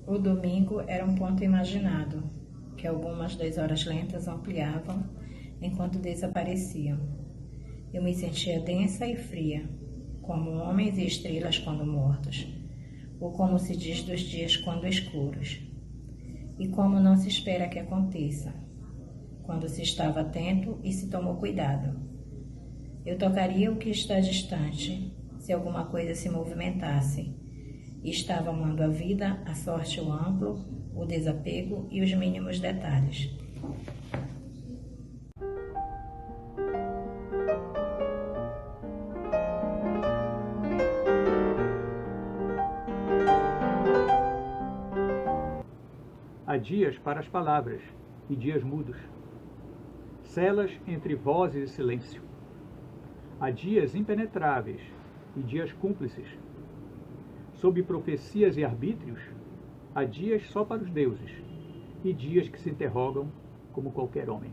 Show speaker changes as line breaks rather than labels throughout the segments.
O domingo era um ponto imaginado, que algumas das horas lentas ampliavam enquanto desapareciam. Eu me sentia densa e fria, como homens e estrelas quando mortos, ou como se diz dos dias quando escuros. E como não se espera que aconteça, quando se estava atento e se tomou cuidado. Eu tocaria o que está distante, se alguma coisa se movimentasse, e estava amando a vida, a sorte, o amplo, o desapego e os mínimos detalhes.
Há dias para as palavras e dias mudos, celas entre vozes e silêncio. Há dias impenetráveis e dias cúmplices. Sob profecias e arbítrios, há dias só para os deuses e dias que se interrogam como qualquer homem.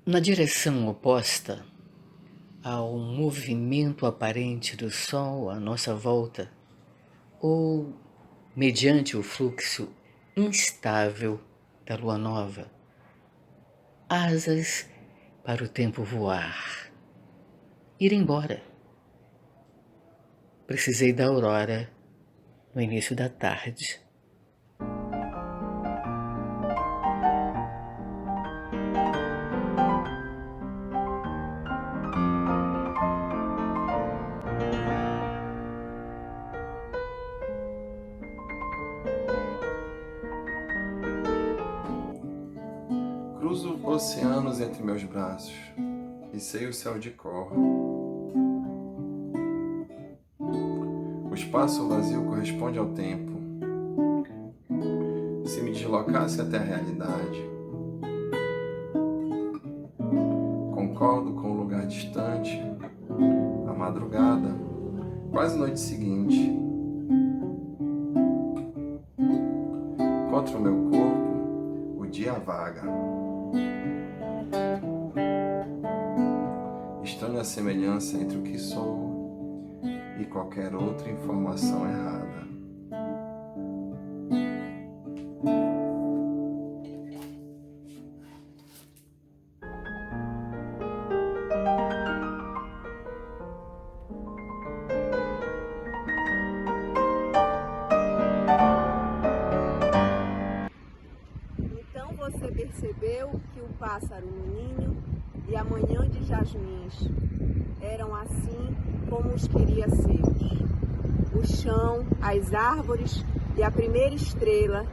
Na direção oposta ao movimento aparente do Sol à nossa volta, ou mediante o fluxo instável da Lua Nova, asas para o tempo voar, ir embora. Precisei da aurora no início da tarde.
Cruzo oceanos entre meus braços e sei o céu de cor. O espaço vazio corresponde ao tempo. Se me deslocasse até a realidade, concordo com o lugar distante, a madrugada, quase noite seguinte. Contra o meu corpo, o dia vaga. Estranha a semelhança entre o que sou e qualquer outra informação errada.
Então você percebeu que o pássaro no ninho e a manhã de jasmins eram assim como os queria ser. O chão, as árvores e a primeira estrela,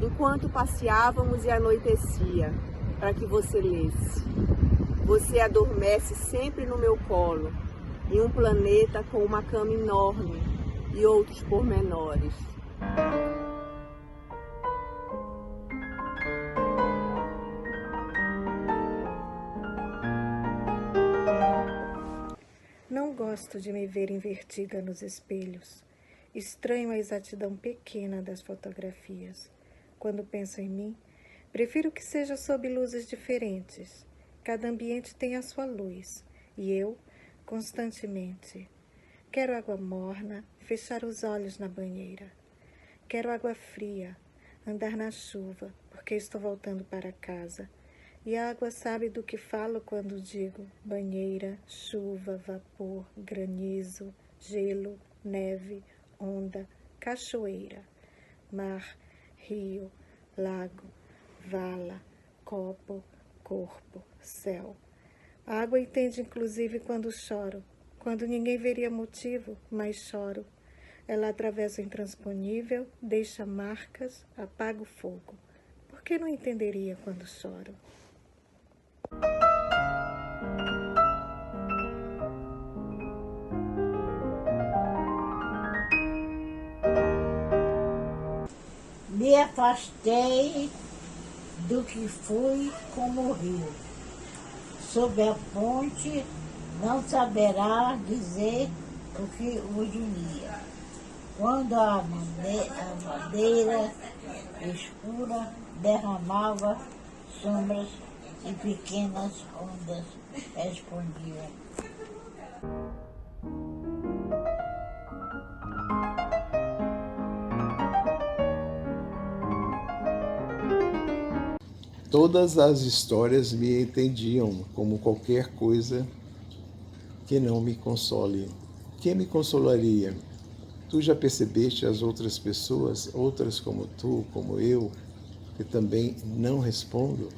enquanto passeávamos e anoitecia, para que você lesse. Você adormece sempre no meu colo, em um planeta com uma cama enorme e outros pormenores.
Não gosto de me ver invertida nos espelhos. Estranho a exatidão pequena das fotografias. Quando penso em mim, prefiro que seja sob luzes diferentes. Cada ambiente tem a sua luz, e eu, constantemente. Quero água morna, fechar os olhos na banheira. Quero água fria, andar na chuva, porque estou voltando para casa. E a água sabe do que falo quando digo banheira, chuva, vapor, granizo, gelo, neve, onda, cachoeira, mar, rio, lago, vala, copo, corpo, céu. A água entende inclusive quando choro, quando ninguém veria motivo, mas choro. Ela atravessa o intransponível, deixa marcas, apaga o fogo. Por que não entenderia quando choro?
Me afastei do que fui como o rio. Sob a ponte não saberá dizer o que os unia. Quando a madeira escura derramava sombras e pequenas ondas respondiam.
Todas as histórias me entendiam como qualquer coisa que não me console. Quem me consolaria? Tu já percebeste as outras pessoas, outras como tu, como eu, que também não respondo?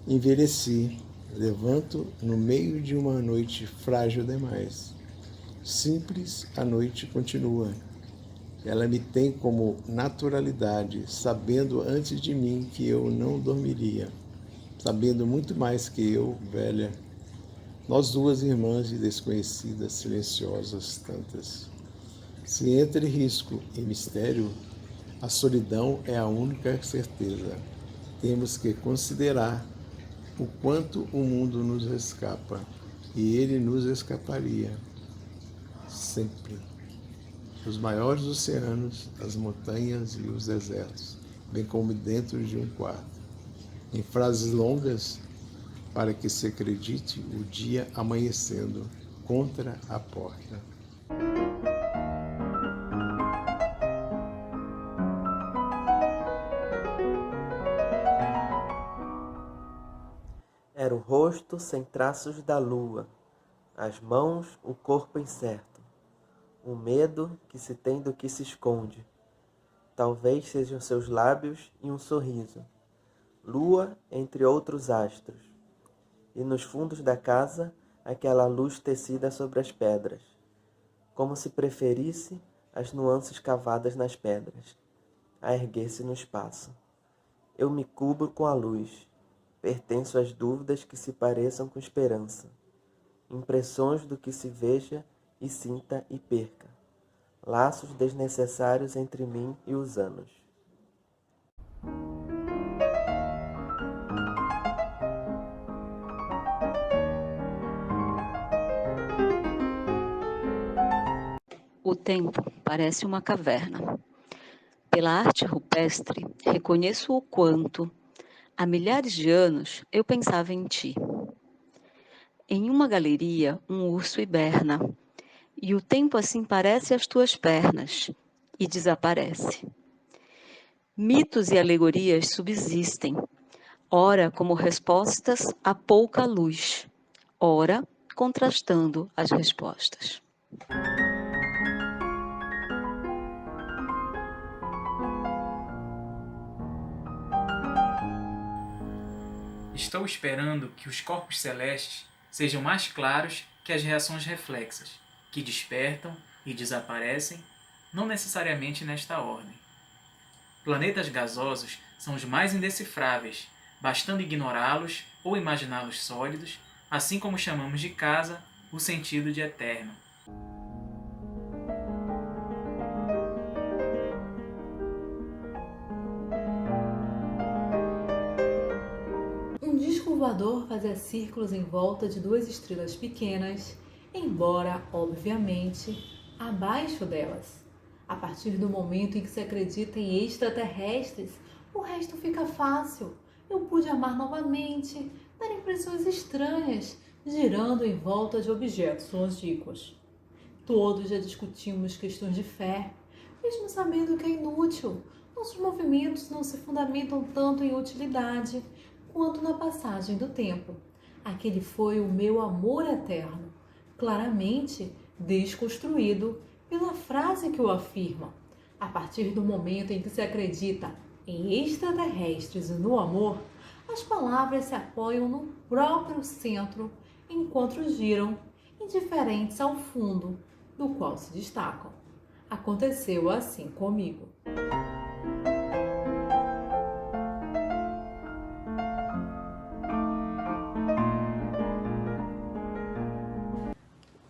Envelheci, levanto no meio de uma noite frágil demais. Simples, a noite continua. Ela me tem como naturalidade, sabendo antes de mim que eu não dormiria, sabendo muito mais que eu, velha. Nós duas irmãs e desconhecidas, silenciosas tantas. Se entre risco e mistério, a solidão é a única certeza. Temos que considerar o quanto o mundo nos escapa, e ele nos escaparia sempre. Os maiores oceanos, as montanhas e os desertos, bem como dentro de um quarto. Em frases longas, para que se acredite o dia amanhecendo contra a porta.
Era o rosto sem traços da lua, as mãos, o corpo incerto. O medo que se tem do que se esconde. Talvez sejam seus lábios e um sorriso. Lua entre outros astros. E nos fundos da casa, aquela luz tecida sobre as pedras. Como se preferisse as nuances cavadas nas pedras, a erguer-se no espaço. Eu me cubro com a luz. Pertenço às dúvidas que se pareçam com esperança. Impressões do que se veja e sinta e perca. Laços desnecessários entre mim e os anos.
O tempo parece uma caverna. Pela arte rupestre, reconheço o quanto, há milhares de anos, eu pensava em ti. Em uma galeria, um urso hiberna, e o tempo assim parece as tuas pernas, e desaparece. Mitos e alegorias subsistem, ora como respostas a pouca luz, ora contrastando as respostas.
Estou esperando que os corpos celestes sejam mais claros que as reações reflexas, que despertam e desaparecem, não necessariamente nesta ordem. Planetas gasosos são os mais indecifráveis, bastando ignorá-los ou imaginá-los sólidos, assim como chamamos de casa o sentido de eterno.
Um disco voador fazia círculos em volta de duas estrelas pequenas, embora, obviamente, abaixo delas. A partir do momento em que se acredita em extraterrestres, o resto fica fácil. Eu pude amar novamente, dar impressões estranhas, girando em volta de objetos longínquos. Todos já discutimos questões de fé, mesmo sabendo que é inútil. Nossos movimentos não se fundamentam tanto em utilidade quanto na passagem do tempo. Aquele foi o meu amor eterno, claramente desconstruído pela frase que o afirma. A partir do momento em que se acredita em extraterrestres e no amor, as palavras se apoiam no próprio centro enquanto giram, indiferentes ao fundo, do qual se destacam. Aconteceu assim comigo.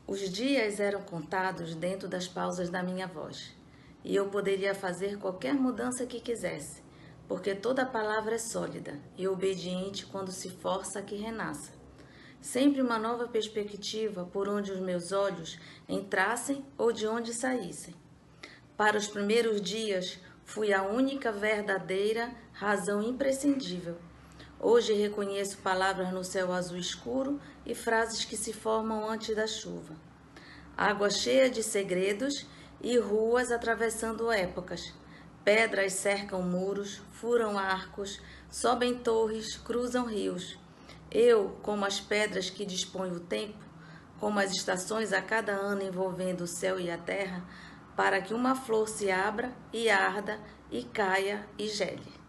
Os dias eram contados dentro das pausas da minha voz. e eu poderia fazer qualquer mudança que quisesse, porque toda palavra é sólida e obediente quando se força a que renasça. Sempre uma nova perspectiva por onde os meus olhos entrassem ou de onde saíssem. Para os primeiros dias, fui a única verdadeira razão imprescindível. Hoje reconheço palavras no céu azul escuro e frases que se formam antes da chuva. Água cheia de segredos e ruas atravessando épocas. Pedras cercam muros, furam arcos, sobem torres, cruzam rios. Eu, como as pedras que dispõe o tempo, como as estações a cada ano envolvendo o céu e a terra, para que uma flor se abra e arda e caia e gele.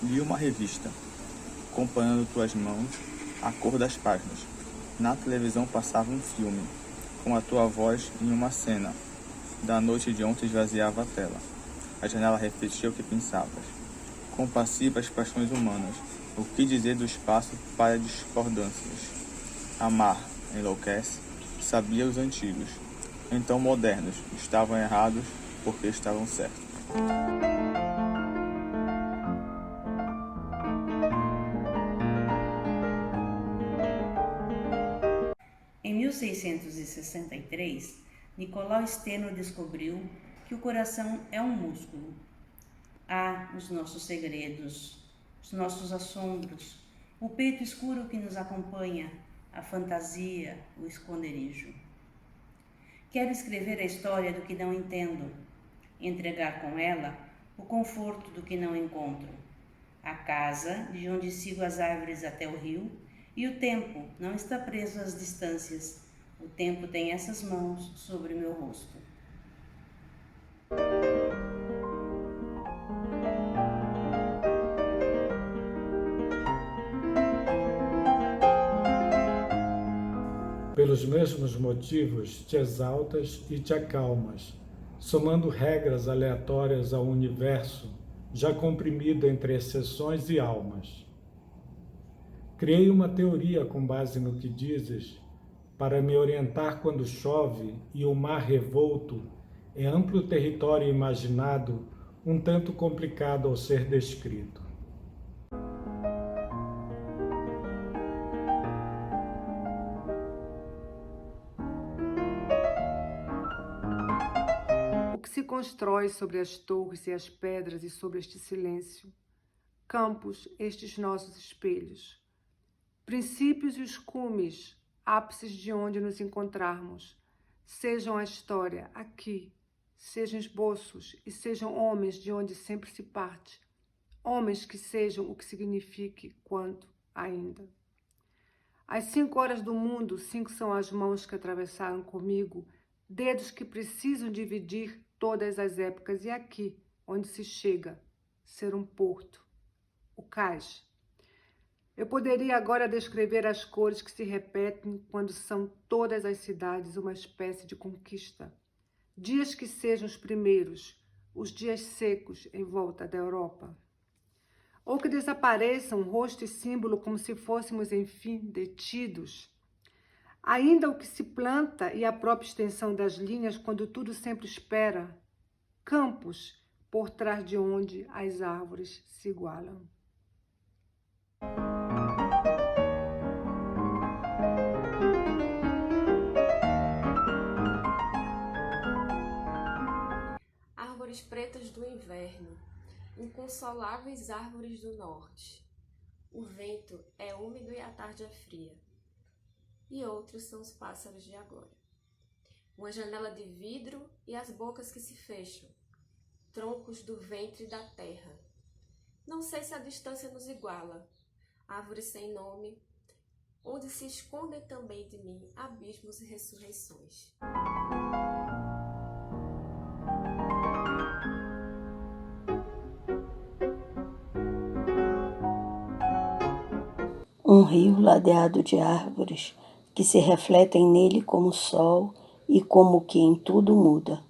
Li uma revista, acompanhando tuas mãos, a cor das páginas. Na televisão passava um filme, com a tua voz em uma cena. Da noite de ontem esvaziava a tela. A janela refletia o que pensavas. Compassivas paixões humanas, o que dizer do espaço para discordâncias? Amar enlouquece, sabia os antigos. Então modernos estavam errados porque estavam certos.
Em 1663, Nicolau Steno descobriu que o coração é um músculo. Há os nossos segredos, os nossos assombros, o peito escuro que nos acompanha, a fantasia, o esconderijo. Quero escrever a história do que não entendo, entregar com ela o conforto do que não encontro, a casa de onde sigo as árvores até o rio, e o tempo não está preso às distâncias. O tempo tem essas mãos sobre meu rosto.
Pelos mesmos motivos, te exaltas e te acalmas, somando regras aleatórias ao universo, já comprimido entre exceções e almas. Criei uma teoria com base no que dizes, para me orientar quando chove e o mar revolto é amplo território imaginado, um tanto complicado ao ser descrito.
O que se constrói sobre as torres e as pedras e sobre este silêncio? Campos, estes nossos espelhos. Princípios e os cumes, ápices de onde nos encontrarmos, sejam a história aqui, sejam esboços e sejam homens de onde sempre se parte, homens que sejam o que signifique quanto ainda. As 5 horas do mundo, 5 são as mãos que atravessaram comigo, dedos que precisam dividir todas as épocas e aqui, onde se chega, ser um porto, o cais. Eu poderia agora descrever as cores que se repetem quando são todas as cidades uma espécie de conquista. Dias que sejam os primeiros, os dias secos em volta da Europa. Ou que desapareçam rosto e símbolo como se fôssemos, enfim, detidos. Ainda o que se planta e a própria extensão das linhas quando tudo sempre espera. Campos, por trás de onde as árvores se igualam.
Árvores pretas do inverno, inconsoláveis árvores do norte. O vento é úmido e a tarde é fria. E outros são os pássaros de agora. Uma janela de vidro e as bocas que se fecham. Troncos do ventre da terra. Não sei se a distância nos iguala. Árvores sem nome, onde se escondem também de mim abismos e ressurreições.
Um rio ladeado de árvores que se refletem nele como sol e como que em tudo muda.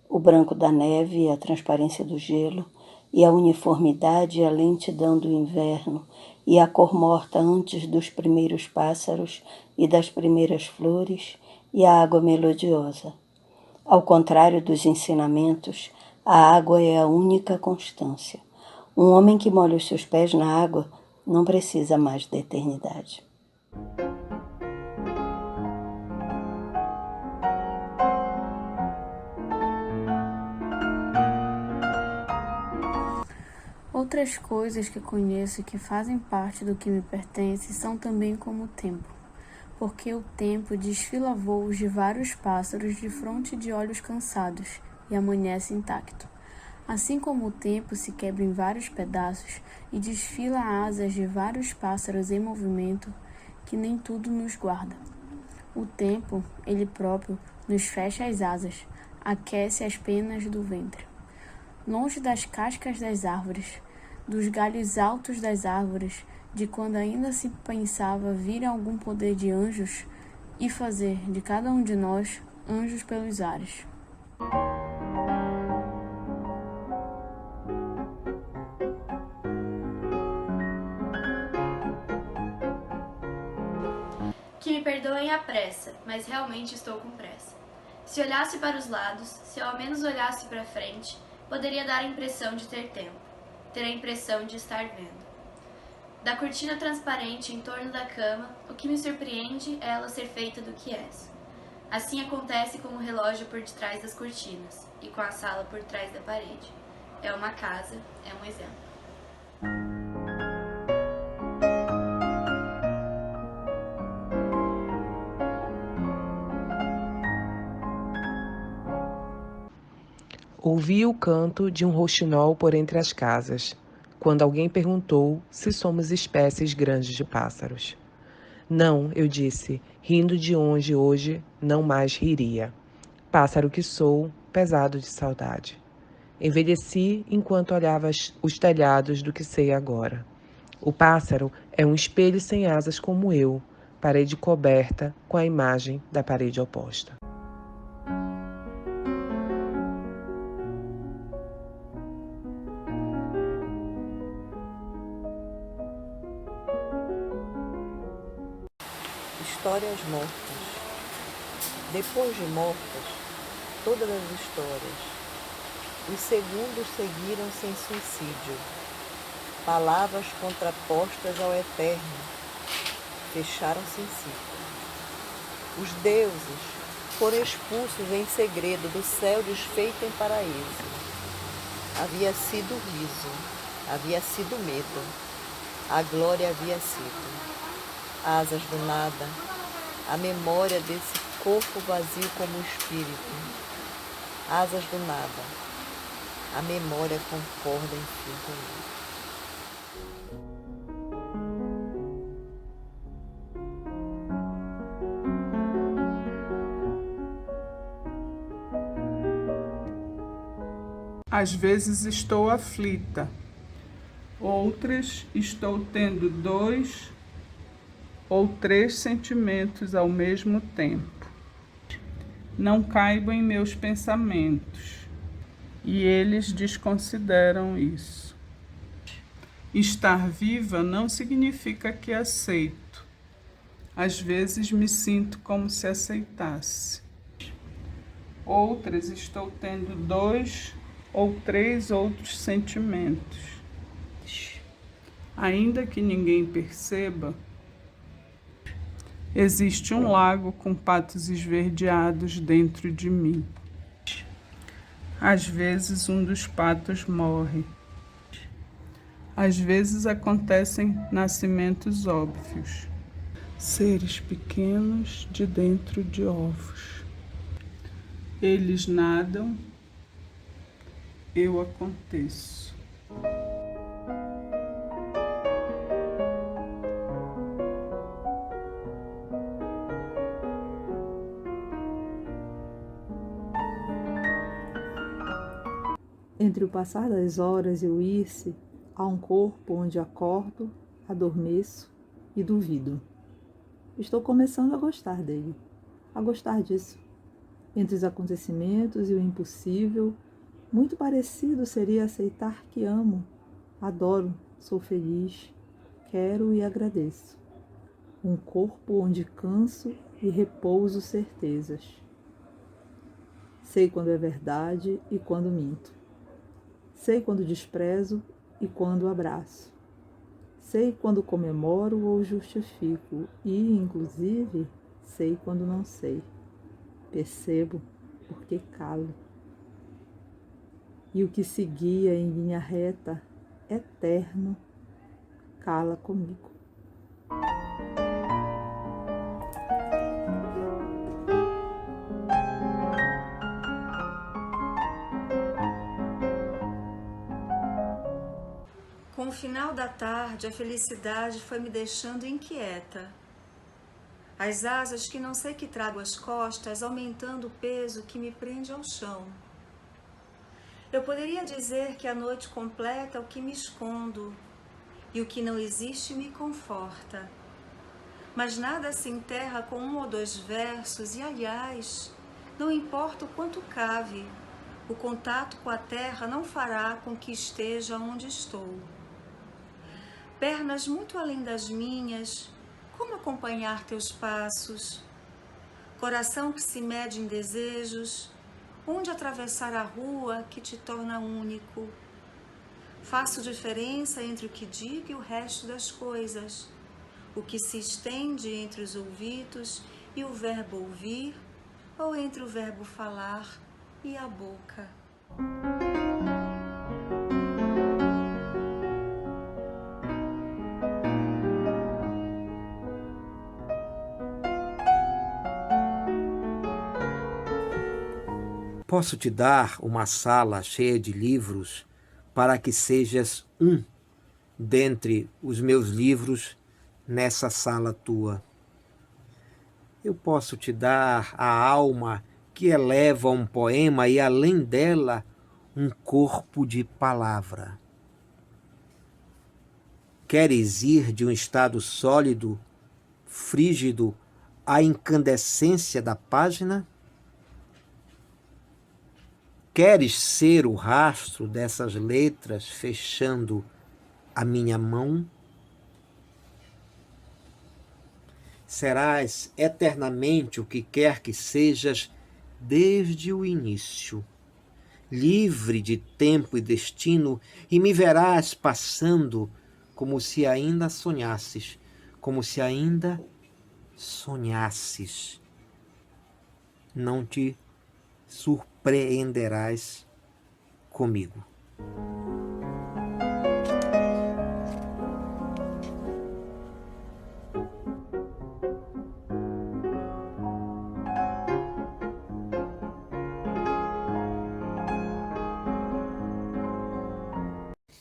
O branco da neve e a transparência do gelo e a uniformidade e a lentidão do inverno, e a cor morta antes dos primeiros pássaros e das primeiras flores, e a água melodiosa. Ao contrário dos ensinamentos, a água é a única constância. Um homem que molha os seus pés na água não precisa mais da eternidade.
Outras coisas que conheço e que fazem parte do que me pertence são também como o tempo, porque o tempo desfila voos de vários pássaros de fronte de olhos cansados e amanhece intacto. Assim como o tempo se quebra em vários pedaços e desfila asas de vários pássaros em movimento, que nem tudo nos guarda. O tempo, ele próprio, nos fecha as asas, aquece as penas do ventre. Longe das cascas das árvores, dos galhos altos das árvores, de quando ainda se pensava vir algum poder de anjos e fazer de cada um de nós anjos pelos ares.
Que me perdoem a pressa, mas realmente estou com pressa. Se olhasse para os lados, se eu ao menos olhasse para frente, poderia dar a impressão de ter tempo, ter a impressão de estar vendo. Da cortina transparente em torno da cama, o que me surpreende é ela ser feita do que és. Assim acontece com o relógio por detrás das cortinas e com a sala por trás da parede. É uma casa, é um exemplo.
Ouvi o canto de um rouxinol por entre as casas, quando alguém perguntou se somos espécies grandes de pássaros. Não, eu disse, rindo de onde hoje não mais riria. Pássaro que sou, pesado de saudade. Envelheci enquanto olhava os telhados do que sei agora. O pássaro é um espelho sem asas como eu, parede coberta com a imagem da parede oposta.
Histórias mortas. Depois de mortas, todas as histórias. Os segundos seguiram-se em suicídio. Palavras contrapostas ao eterno. Fecharam-se em círculo. Os deuses foram expulsos em segredo do céu desfeito em paraíso. Havia sido riso, havia sido medo. A glória havia sido. Asas do nada, a memória desse corpo vazio como espírito. Asas do nada, a memória concorda em fio comigo.
Às vezes estou aflita, outras estou tendo 2 ou 3 sentimentos ao mesmo tempo. Não caibo em meus pensamentos, e eles desconsideram isso. Estar viva não significa que aceito. Às vezes me sinto como se aceitasse. Outras estou tendo 2 ou 3 outros sentimentos. Ainda que ninguém perceba, existe um lago com patos esverdeados dentro de mim. Às vezes um dos patos morre. Às vezes acontecem nascimentos óbvios. Seres pequenos de dentro de ovos. Eles nadam, eu aconteço.
Entre o passar das horas e o ir-se, há um corpo onde acordo, adormeço e duvido. Estou começando a gostar dele, a gostar disso. Entre os acontecimentos e o impossível, Muito parecido seria aceitar que amo, adoro, sou feliz, quero e agradeço. Um corpo onde canso e repouso certezas. Sei quando é verdade e quando minto. Sei quando desprezo e quando abraço. Sei quando comemoro ou justifico e, inclusive, sei quando não sei. Percebo porque calo. E o que se guia em linha reta, eterno, cala comigo.
Com o final da tarde, a felicidade foi me deixando inquieta. As asas que não sei que trago às costas, aumentando o peso que me prende ao chão. Eu poderia dizer que a noite completa o que me escondo, e o que não existe me conforta. Mas nada se enterra com 1 ou 2 versos, e aliás, não importa o quanto cave, o contato com a terra não fará com que esteja onde estou. Pernas muito além das minhas, como acompanhar teus passos? Coração que se mede em desejos, onde atravessar a rua que te torna único? Faço diferença entre o que digo e o resto das coisas, o que se estende entre os ouvidos e o verbo ouvir, ou entre o verbo falar e a boca.
Posso te dar uma sala cheia de livros para que sejas um dentre os meus livros nessa sala tua. Eu posso te dar a alma que eleva um poema e, além dela, um corpo de palavra. Queres ir de um estado sólido, frígido, à incandescência da página? Queres ser o rastro dessas letras fechando a minha mão? Serás eternamente o que quer que sejas desde o início, livre de tempo e destino, e me verás passando como se ainda sonhasses, como se ainda sonhasses. Não te surpreenderás comigo.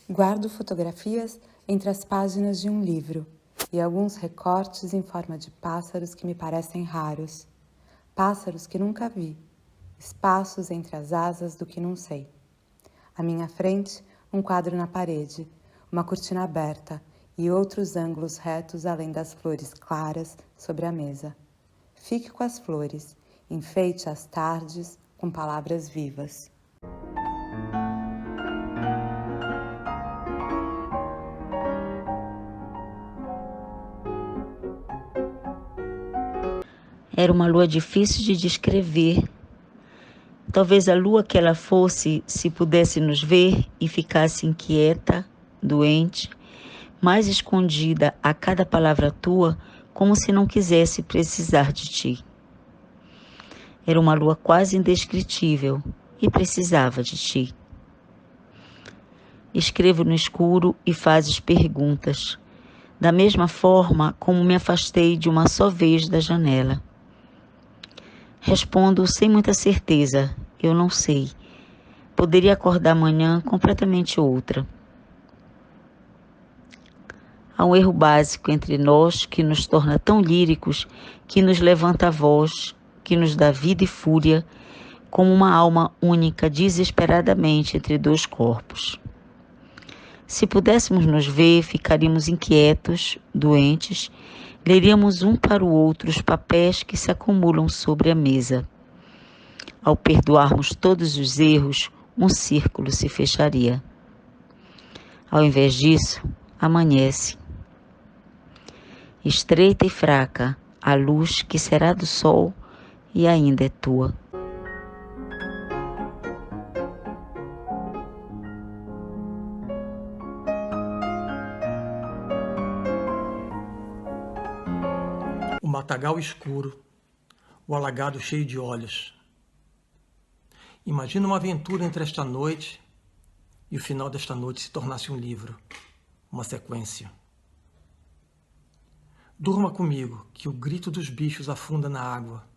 Guardo fotografias entre as páginas de um livro e alguns recortes em forma de pássaros que me parecem raros. Pássaros que nunca vi. Espaços entre as asas do que não sei. À minha frente, um quadro na parede, uma cortina aberta e outros ângulos retos além das flores claras sobre a mesa. Fique com as flores, enfeite as tardes com palavras vivas.
Era uma lua difícil de descrever. Talvez a lua que ela fosse, se pudesse nos ver e ficasse inquieta, doente, mais escondida a cada palavra tua, como se não quisesse precisar de ti. Era uma lua quase indescritível e precisava de ti. Escrevo no escuro e fazes perguntas, da mesma forma como me afastei de uma só vez da janela. Respondo sem muita certeza, eu não sei. Poderia acordar amanhã completamente outra. Há um erro básico entre nós que nos torna tão líricos, que nos levanta a voz, que nos dá vida e fúria, como uma alma única desesperadamente entre 2 corpos. Se pudéssemos nos ver, ficaríamos inquietos, doentes, leríamos um para o outro os papéis que se acumulam sobre a mesa. Ao perdoarmos todos os erros, um círculo se fecharia. Ao invés disso, amanhece. Estreita e fraca, a luz que será do sol e ainda é tua.
O matagal escuro, o alagado cheio de olhos. Imagina uma aventura entre esta noite e o final desta noite se tornasse um livro, uma sequência. Durma comigo, que o grito dos bichos afunda na água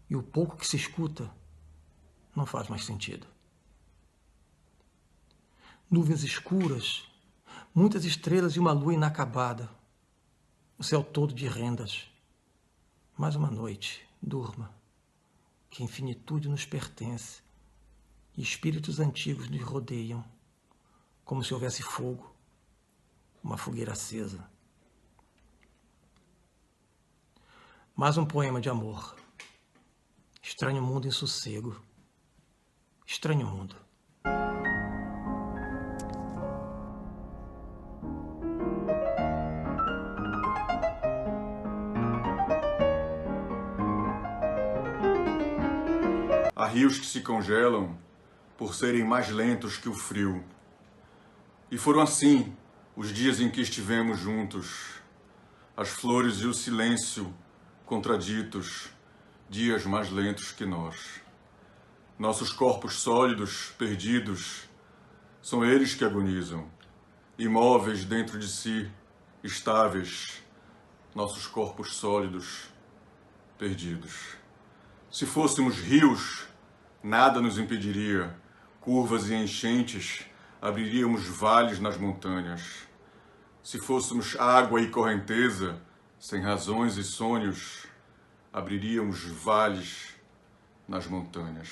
e o pouco que se escuta não faz mais sentido. Nuvens escuras, muitas estrelas e uma lua inacabada, o céu todo de rendas. Mais uma noite, durma, que a infinitude nos pertence e espíritos antigos nos rodeiam, como se houvesse fogo, uma fogueira acesa. Mais um poema de amor. Estranho mundo em sossego. Estranho mundo.
Há rios que se congelam por serem mais lentos que o frio. E foram assim os dias em que estivemos juntos. As flores e o silêncio contraditos, dias mais lentos que nós. Nossos corpos sólidos, perdidos, são eles que agonizam, imóveis dentro de si, estáveis, nossos corpos sólidos, perdidos. Se fôssemos rios, nada nos impediria, curvas e enchentes, abriríamos vales nas montanhas. Se fôssemos água e correnteza, sem razões e sonhos, abriríamos vales nas montanhas.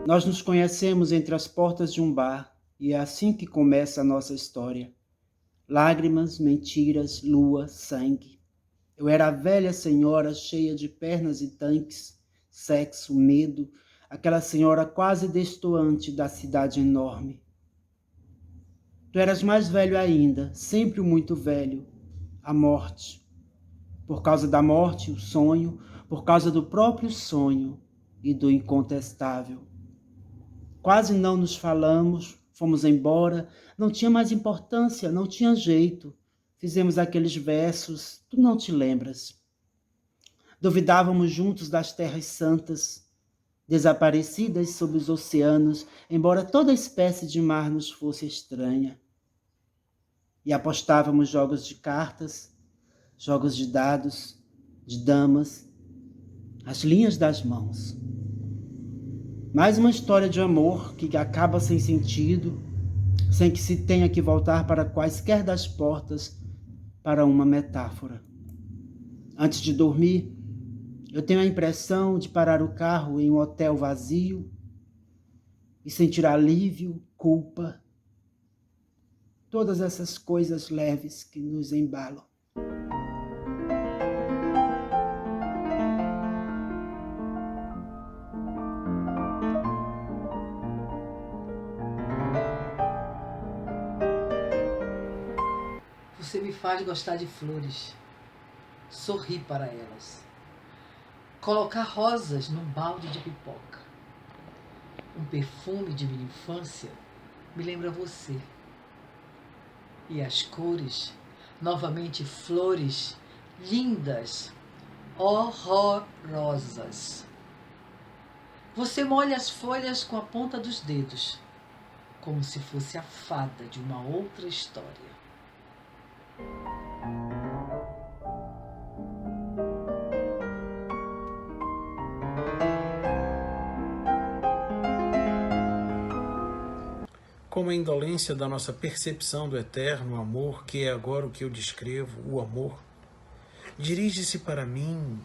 Nós nos conhecemos entre as portas de um bar e é assim que começa a nossa história. Lágrimas, mentiras, lua, sangue. Eu era a velha senhora cheia de pernas e tanques, sexo, medo, aquela senhora quase destoante da cidade enorme. Tu eras mais velho ainda, sempre muito velho, a morte. Por causa da morte, o sonho, por causa do próprio sonho e do incontestável. Quase não nos falamos, fomos embora, não tinha mais importância, não tinha jeito. Fizemos aqueles versos, tu não te lembras. Duvidávamos juntos das terras santas, desaparecidas sob os oceanos, embora toda espécie de mar nos fosse estranha. E apostávamos jogos de cartas, jogos de dados, de damas, as linhas das mãos. Mais uma história de amor que acaba sem sentido, sem que se tenha que voltar para quaisquer das portas para uma metáfora. Antes de dormir, eu tenho a impressão de parar o carro em um hotel vazio e sentir alívio, culpa, todas essas coisas leves que nos embalam.
Você me faz gostar de flores, sorrir para elas, colocar rosas num balde de pipoca. Um perfume de minha infância me lembra você. E as cores, novamente flores, lindas, horrorosas. Você molha as folhas com a ponta dos dedos, como se fosse a fada de uma outra história.
Como a indolência da nossa percepção do eterno amor, que é agora o que eu descrevo, o amor, dirige-se para mim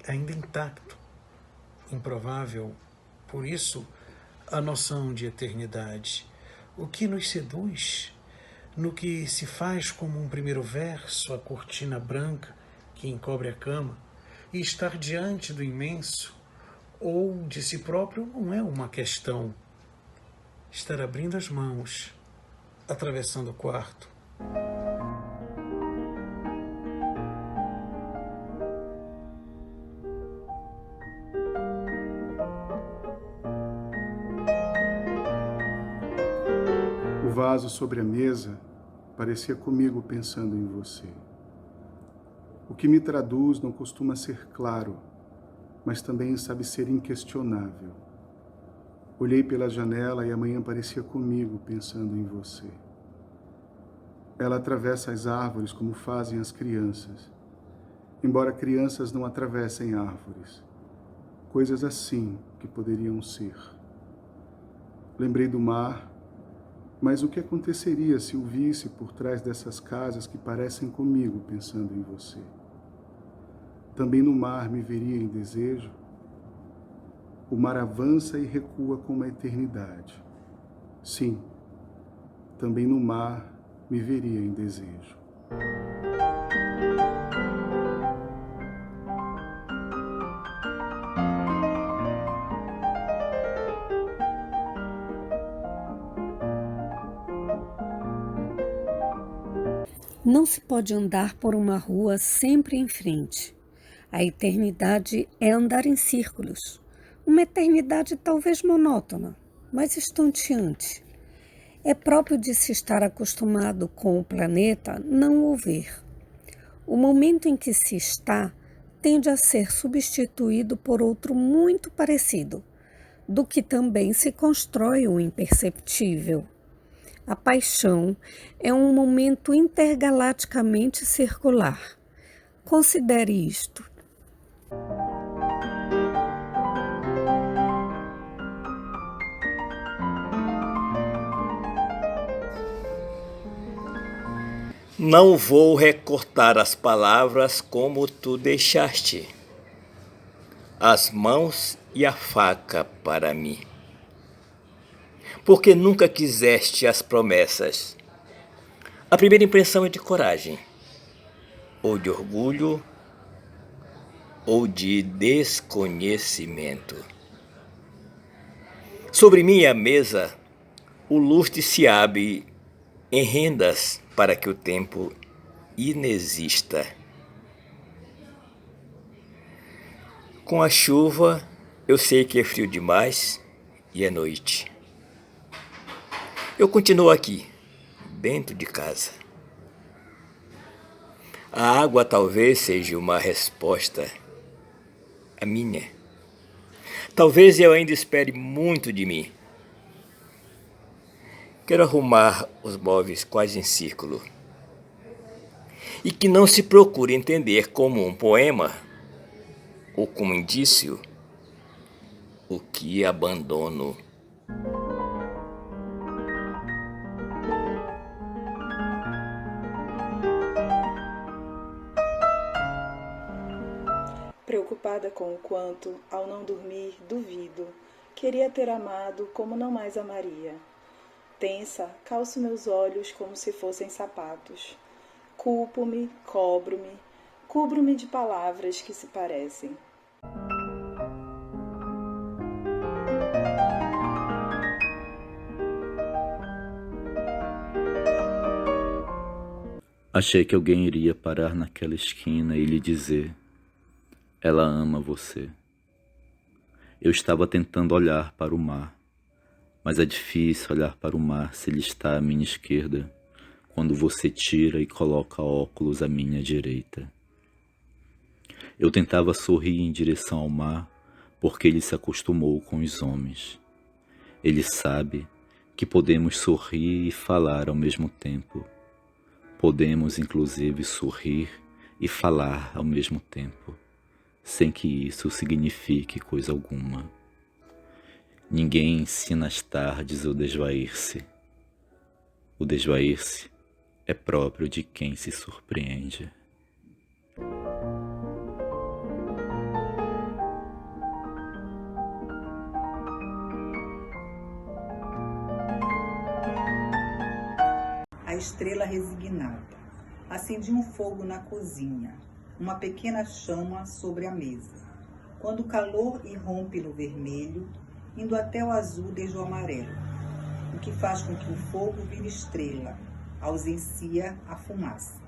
ainda intacto, improvável por isso, a noção de eternidade. O que nos seduz no que se faz como um primeiro verso, a cortina branca que encobre a cama, e estar diante do imenso ou de si próprio não é uma questão. Estar abrindo as mãos, atravessando o quarto.
O vaso sobre a mesa parecia comigo pensando em você. O que me traduz não costuma ser claro, mas também sabe ser inquestionável. Olhei pela janela e a manhã parecia comigo pensando em você. Ela atravessa as árvores como fazem as crianças, embora crianças não atravessem árvores. Coisas assim que poderiam ser. Lembrei do mar, mas o que aconteceria se o visse por trás dessas casas que parecem comigo pensando em você? Também no mar me veria em desejo? O mar avança e recua como a eternidade. Sim, também no mar me veria em desejo.
Não se pode andar por uma rua sempre em frente. A eternidade é andar em círculos. Uma eternidade talvez monótona, mas estonteante. É próprio de se estar acostumado com o planeta não o ver. O momento em que se está tende a ser substituído por outro muito parecido, do que também se constrói o imperceptível. A paixão é um momento intergalaticamente circular. Considere isto.
Não vou recortar as palavras como tu deixaste, as mãos e a faca para mim. Porque nunca quiseste as promessas. A primeira impressão é de coragem, ou de orgulho, ou de desconhecimento. Sobre minha mesa, o lustre se abre em rendas para que o tempo inexista. Com a chuva, eu sei que é frio demais e é noite. Eu continuo aqui, dentro de casa. A água talvez seja uma resposta, a minha. Talvez eu ainda espere muito de mim. Quero arrumar os móveis quase em círculo. E que não se procure entender como um poema ou como indício o que abandono.
Preocupada com o quanto, ao não dormir, duvido. Queria ter amado como não mais amaria. Tensa, calço meus olhos como se fossem sapatos. Culpo-me, cobro-me, cubro-me de palavras que se parecem.
Achei que alguém iria parar naquela esquina e lhe dizer: ela ama você. Eu estava tentando olhar para o mar, mas é difícil olhar para o mar se ele está à minha esquerda, quando você tira e coloca óculos à minha direita. Eu tentava sorrir em direção ao mar, porque ele se acostumou com os homens. Ele sabe que podemos sorrir e falar ao mesmo tempo. Podemos, inclusive, sorrir e falar ao mesmo tempo, sem que isso signifique coisa alguma. Ninguém ensina às tardes o desvair-se. O desvair-se é próprio de quem se surpreende.
a estrela resignada. Acendi um fogo na cozinha, uma pequena chama sobre a mesa. Quando o calor irrompe no vermelho, indo até o azul desde o amarelo, o que faz com que o fogo vire estrela, ausencia a fumaça.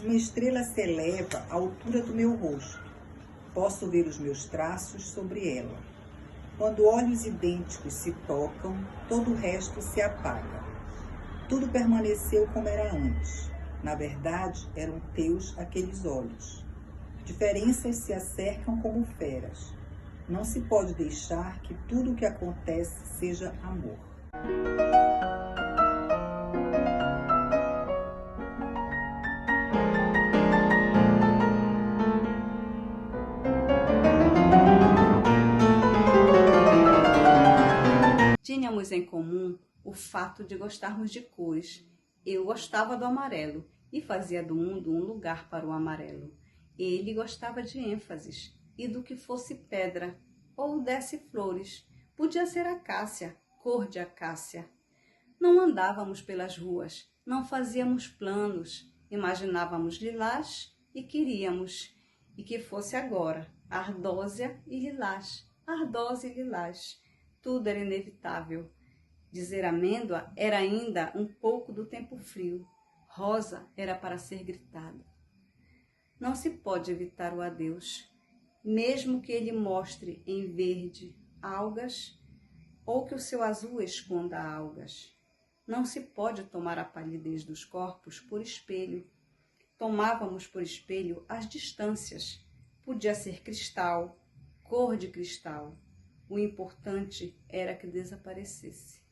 Uma estrela se eleva à altura do meu rosto. Posso ver os meus traços sobre ela. Quando olhos idênticos se tocam, todo o resto se apaga. Tudo permaneceu como era antes. Na verdade, eram teus aqueles olhos. Diferenças se acercam como feras. Não se pode deixar que tudo o que acontece seja amor.
Tínhamos em comum o fato de gostarmos de cores. Eu gostava do amarelo e fazia do mundo um lugar para o amarelo. Ele gostava de ênfases e do que fosse pedra ou desse flores. Podia ser acácia, cor de acácia. Não andávamos pelas ruas, não fazíamos planos, imaginávamos lilás e queríamos. E que fosse agora, ardósia e lilás, ardósia e lilás. Tudo era inevitável. Dizer amêndoa era ainda um pouco do tempo frio. Rosa era para ser gritada. Não se pode evitar o adeus, mesmo que ele mostre em verde algas ou que o seu azul esconda algas. Não se pode tomar a palidez dos corpos por espelho. Tomávamos por espelho as distâncias. Podia ser cristal, cor de cristal. O importante era que desaparecesse.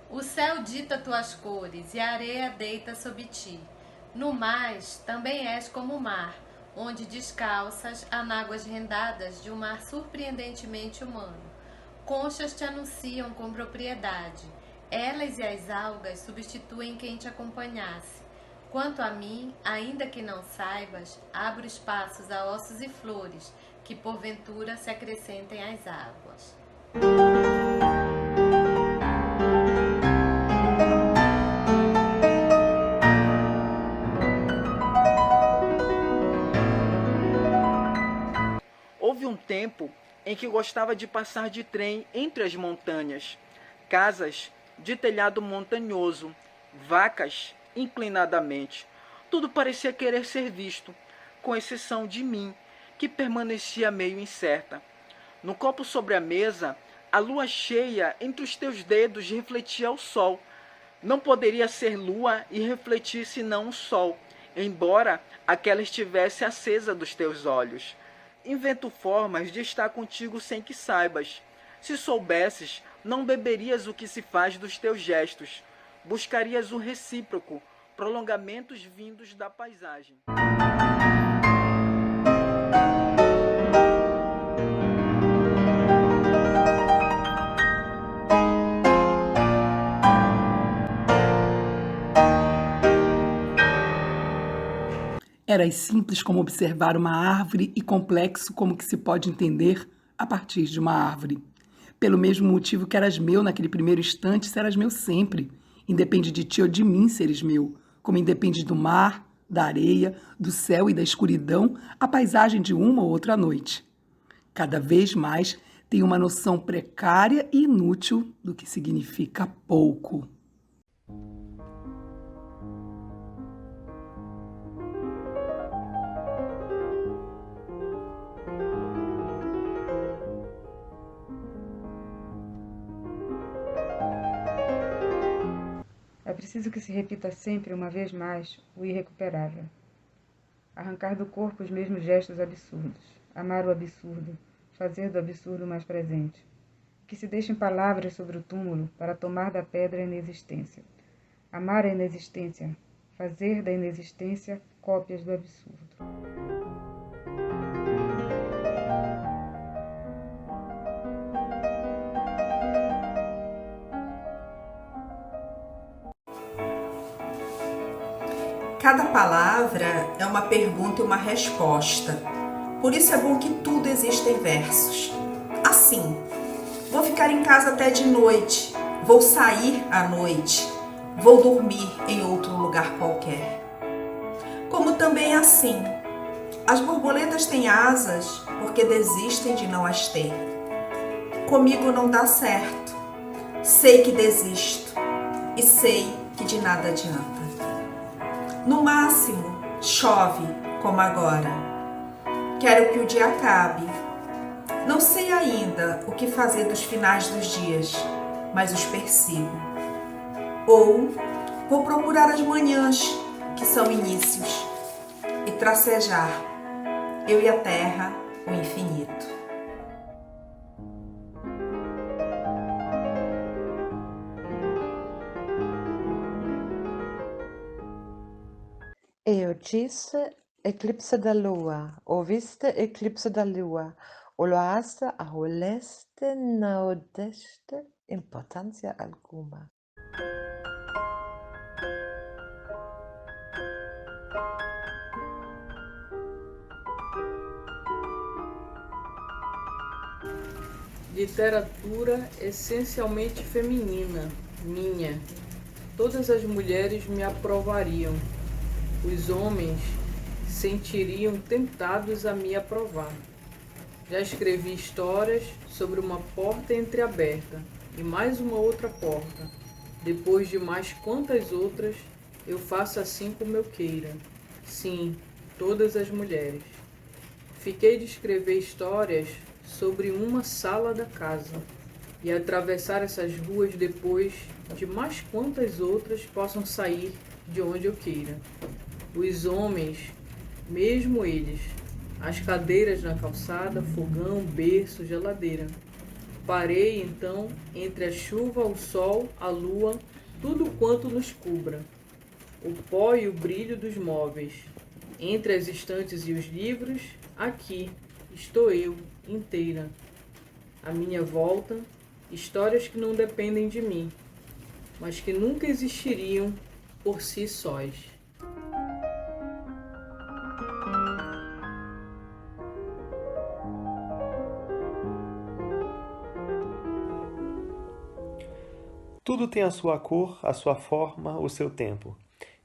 O céu dita tuas cores e a areia deita sob ti. No mais, também és como o mar, onde descalças anáguas rendadas de um mar surpreendentemente humano. Conchas te anunciam com propriedade. Elas e as algas substituem quem te acompanhasse. Quanto a mim, ainda que não saibas, abro espaços a ossos e flores, que porventura se acrescentem às águas.
Houve um tempo em que gostava de passar de trem entre as montanhas, casas de telhado montanhoso, vacas inclinadamente. Tudo parecia querer ser visto, com exceção de mim, que permanecia meio incerta. No copo sobre a mesa, a lua cheia entre os teus dedos refletia o sol. Não poderia ser lua e refletir senão o sol, embora aquela estivesse acesa dos teus olhos. Invento formas de estar contigo sem que saibas. Se soubesses, não beberias o que se faz dos teus gestos. Buscarias o recíproco, prolongamentos vindos da paisagem.
Eras simples como observar uma árvore e complexo como que se pode entender a partir de uma árvore. Pelo mesmo motivo que eras meu naquele primeiro instante, serás meu sempre. Independe de ti ou de mim seres meu, como independe do mar, da areia, do céu e da escuridão, a paisagem de uma ou outra noite. Cada vez mais tenho uma noção precária e inútil do que significa pouco.
É preciso que se repita sempre, uma vez mais, o irrecuperável. Arrancar do corpo os mesmos gestos absurdos, amar o absurdo, fazer do absurdo mais presente. Que se deixem palavras sobre o túmulo para tomar da pedra a inexistência. Amar a inexistência, fazer da inexistência cópias do absurdo.
Cada palavra é uma pergunta e uma resposta. Por isso é bom que tudo exista em versos. Assim, vou ficar em casa até de noite, vou sair à noite, vou dormir em outro lugar qualquer. Como também assim, as borboletas têm asas porque desistem de não as ter. Comigo não dá certo, sei que desisto e sei que de nada adianta. No máximo, chove como agora. Quero que o dia acabe. Não sei ainda o que fazer dos finais dos dias, mas os persigo. Ou vou procurar as manhãs, que são inícios, e tracejar, eu e a terra, o infinito.
Eu disse eclipse da lua, ouviste eclipse da lua, oloaste a leste, não deste importância alguma.
Literatura essencialmente feminina, minha. Todas as mulheres me aprovariam. Os homens sentiriam tentados a me aprovar. Já escrevi histórias sobre uma porta entreaberta e mais uma outra porta. Depois de mais quantas outras, eu faço assim como eu queira. Sim, todas as mulheres. Fiquei de escrever histórias sobre uma sala da casa e atravessar essas ruas depois de mais quantas outras possam sair de onde eu queira. Os homens, mesmo eles, as cadeiras na calçada, fogão, berço, geladeira. Parei então entre a chuva, o sol, a lua, tudo quanto nos cubra, o pó e o brilho dos móveis. Entre as estantes e os livros, aqui estou eu, inteira. À minha volta, histórias que não dependem de mim, mas que nunca existiriam por si sós.
Tudo tem a sua cor, a sua forma, o seu tempo.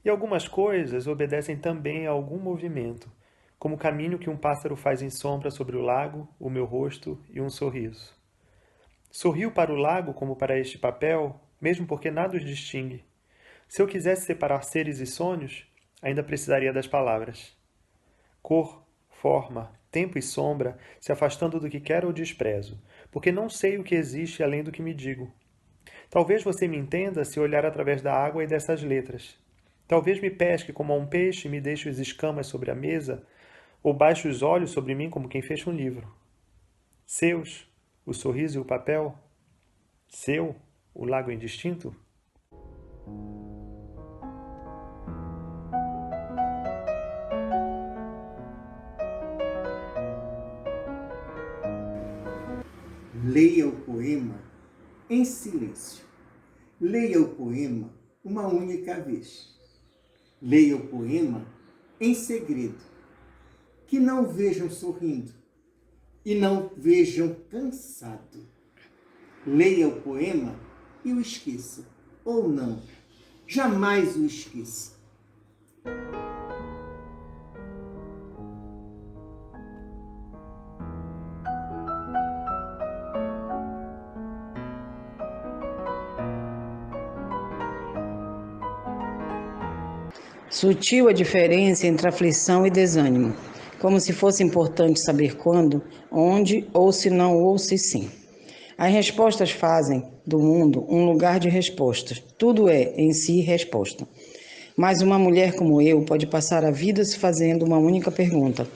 E algumas coisas obedecem também a algum movimento, como o caminho que um pássaro faz em sombra sobre o lago, o meu rosto e um sorriso. Sorrio para o lago como para este papel, mesmo porque nada os distingue. Se eu quisesse separar seres e sonhos, ainda precisaria das palavras. Cor, forma, tempo e sombra, se afastando do que quero ou desprezo, porque não sei o que existe além do que me digo. Talvez você me entenda se olhar através da água e dessas letras. Talvez me pesque como a um peixe e me deixe as escamas sobre a mesa, ou baixe os olhos sobre mim como quem fecha um livro. Seus, o sorriso e o papel? Seu, o lago indistinto?
Leia o poema em silêncio. Leia o poema uma única vez. Leia o poema em segredo. Que não vejam sorrindo e não vejam cansado. Leia o poema e o esqueça. Ou não, jamais o esqueça.
Sutil a diferença entre aflição e desânimo, como se fosse importante saber quando, onde, ou se não, ou se sim. As respostas fazem do mundo um lugar de respostas. Tudo é, em si, resposta. Mas uma mulher como eu pode passar a vida se fazendo uma única pergunta,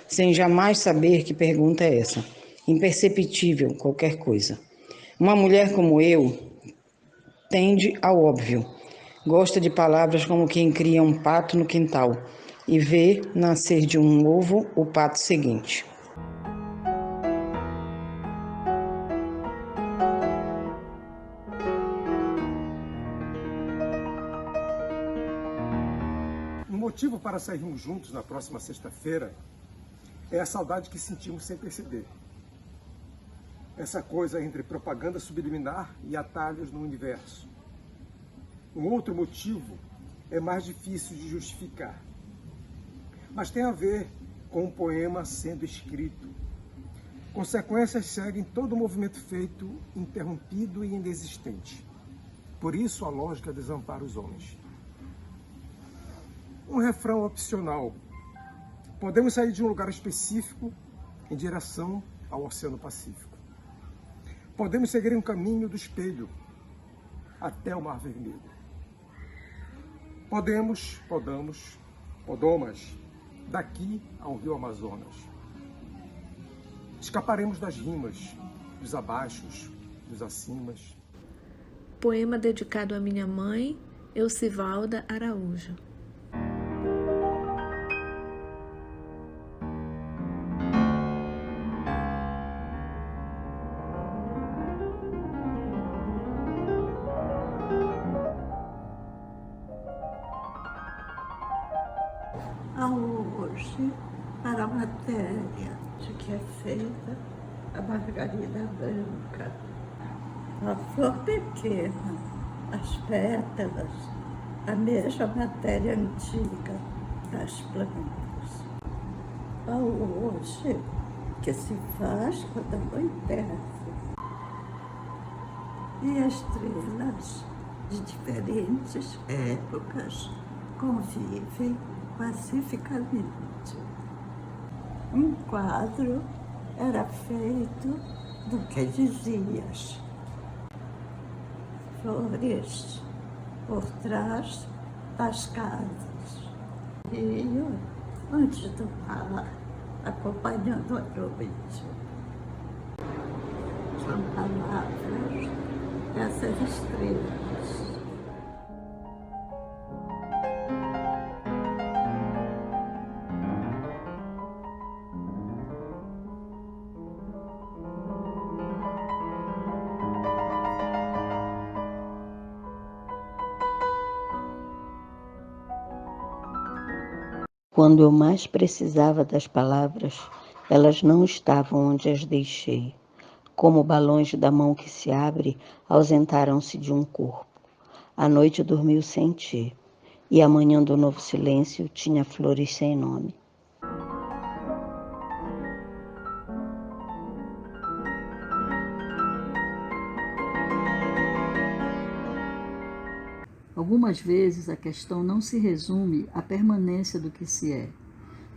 sem jamais saber que pergunta é essa. Imperceptível qualquer coisa. Uma mulher como eu tende ao óbvio. Gosta de palavras como quem cria um pato no quintal e vê nascer de um ovo o pato seguinte.
motivo para sairmos juntos na próxima sexta-feira é a saudade que sentimos sem perceber. Essa coisa entre propaganda subliminar e atalhos no universo. Um outro motivo é mais difícil de justificar, mas tem a ver com um poema sendo escrito. Consequências seguem todo o movimento feito, interrompido e inexistente. Por isso a lógica desampara os homens. Um refrão opcional. Podemos sair de um lugar específico em direção ao Oceano Pacífico. Podemos seguir um caminho do espelho até o Mar Vermelho. Podemos, daqui ao Rio Amazonas. Escaparemos das rimas, dos abaixos, dos acimas.
Poema dedicado à minha mãe, Elcivalda Araújo.
Hoje, para a matéria de que é feita a margarida branca. A flor pequena, as pétalas, a mesma matéria antiga das plantas. A hoje, que se faz quando anoitece. E as estrelas de diferentes épocas convivem pacificamente. Um quadro era feito do que dizias. Flores por trás das casas. Rio antes do mar, acompanhando a noite. São palavras dessas estrelas.
Quando eu mais precisava das palavras, elas não estavam onde as deixei. Como balões da mão que se abre, ausentaram-se de um corpo. A noite dormiu sem ti, e a manhã do novo silêncio tinha flores sem nome.
Algumas vezes a questão não se resume à permanência do que se é,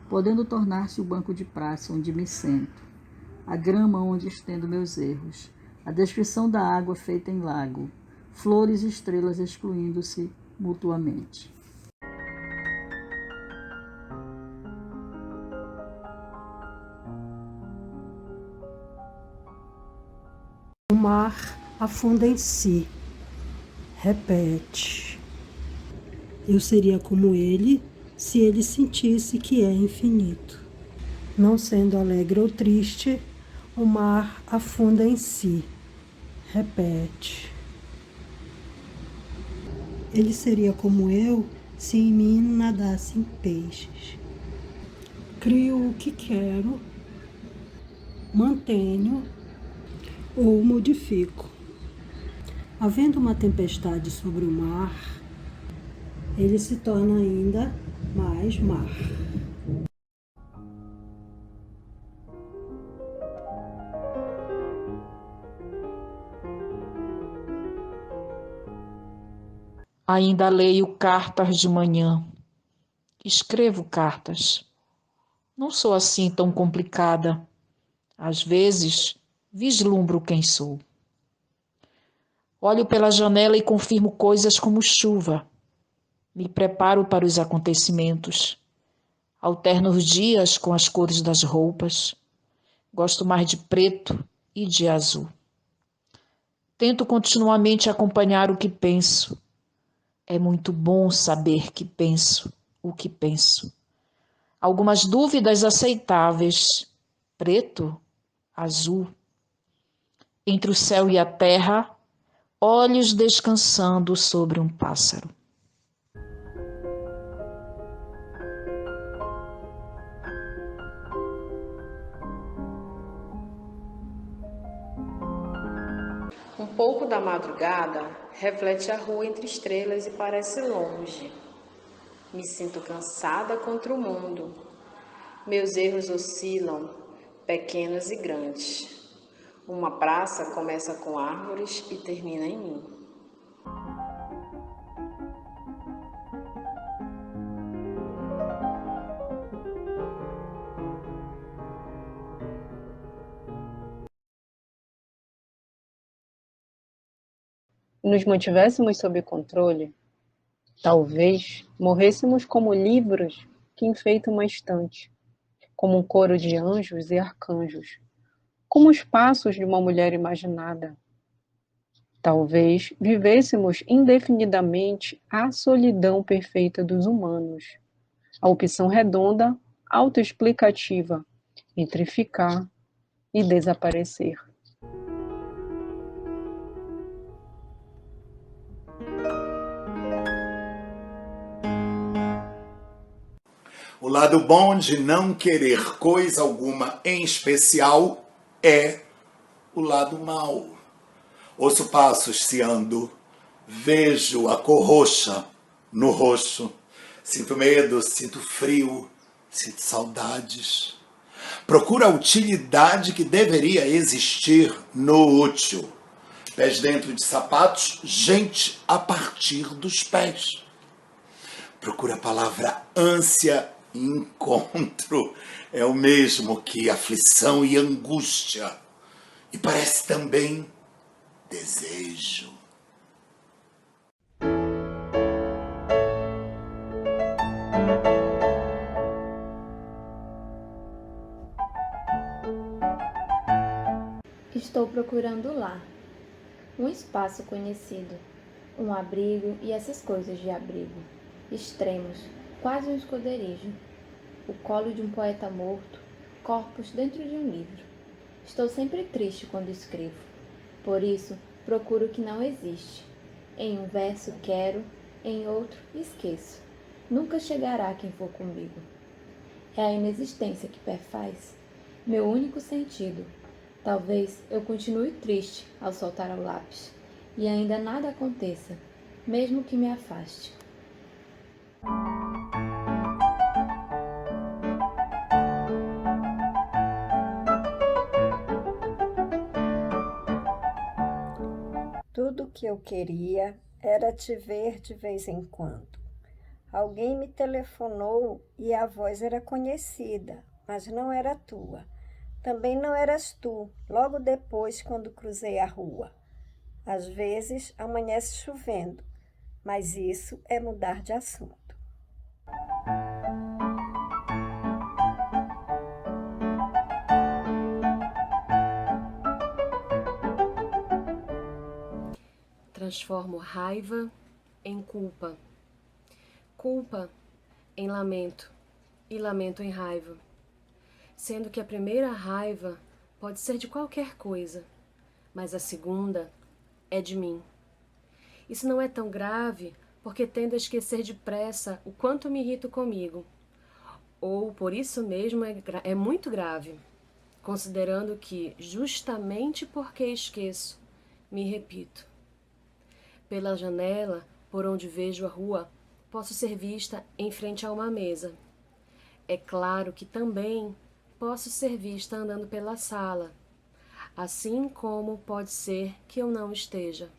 podendo tornar-se o banco de praça onde me sento, a grama onde estendo meus erros, a descrição da água feita em lago, flores e estrelas excluindo-se mutuamente.
O mar afunda em si. Repete. Eu seria como ele se ele sentisse que é infinito. Não sendo alegre ou triste, o mar afunda em si. Repete. Ele seria como eu se em mim nadassem peixes. Crio o que quero, mantenho ou modifico. Havendo uma tempestade sobre o mar, ele se torna ainda mais mar.
Ainda leio cartas de manhã. Escrevo cartas. Não sou assim tão complicada. Às vezes, vislumbro quem sou. Olho pela janela e confirmo coisas como chuva. Me preparo para os acontecimentos. Alterno os dias com as cores das roupas. Gosto mais de preto e de azul. Tento continuamente acompanhar o que penso. É muito bom saber que penso o que penso. Algumas dúvidas aceitáveis. Preto, azul. Entre o céu e a terra, olhos descansando sobre um pássaro.
pouco da madrugada reflete a rua entre estrelas e parece longe. Me sinto cansada contra o mundo. Meus erros oscilam, pequenos e grandes. Uma praça começa com árvores e termina em mim.
Nos mantivéssemos sob controle, talvez morrêssemos como livros que enfeitam uma estante, como um coro de anjos e arcanjos, como os passos de uma mulher imaginada. Talvez vivêssemos indefinidamente a solidão perfeita dos humanos, a opção redonda, autoexplicativa, entre ficar e desaparecer.
O lado bom de não querer coisa alguma em especial é o lado mau. Ouço passos se ando, vejo a cor roxa no rosto, sinto medo, sinto frio, sinto saudades. Procuro a utilidade que deveria existir no útil. Pés dentro de sapatos, gente a partir dos pés. Procuro a palavra ânsia. Encontro é o mesmo que aflição e angústia, e parece também desejo.
Estou procurando o lar, um espaço conhecido, um abrigo e essas coisas de abrigo, extremos, quase um esconderijo, o colo de um poeta morto, corpos dentro de um livro. Estou sempre triste quando escrevo, por isso procuro o que não existe. Em um verso quero, em outro esqueço. Nunca chegará quem for comigo. É a inexistência que perfaz, meu único sentido. Talvez eu continue triste ao soltar o lápis, e ainda nada aconteça, mesmo que me afaste.
Tudo que eu queria era te ver de vez em quando. Alguém me telefonou e a voz era conhecida, mas não era tua. Também não eras tu, logo depois quando cruzei a rua. Às vezes amanhece chovendo, mas isso é mudar de assunto.
Transformo raiva em culpa, culpa em lamento e lamento em raiva, sendo que a primeira raiva pode ser de qualquer coisa, mas a segunda é de mim. Isso não é tão grave porque tendo a esquecer depressa o quanto me irrito comigo, ou por isso mesmo é muito grave, considerando que justamente porque esqueço, me repito. Pela janela, por onde vejo a rua, posso ser vista em frente a uma mesa. É claro que também posso ser vista andando pela sala, assim como pode ser que eu não esteja.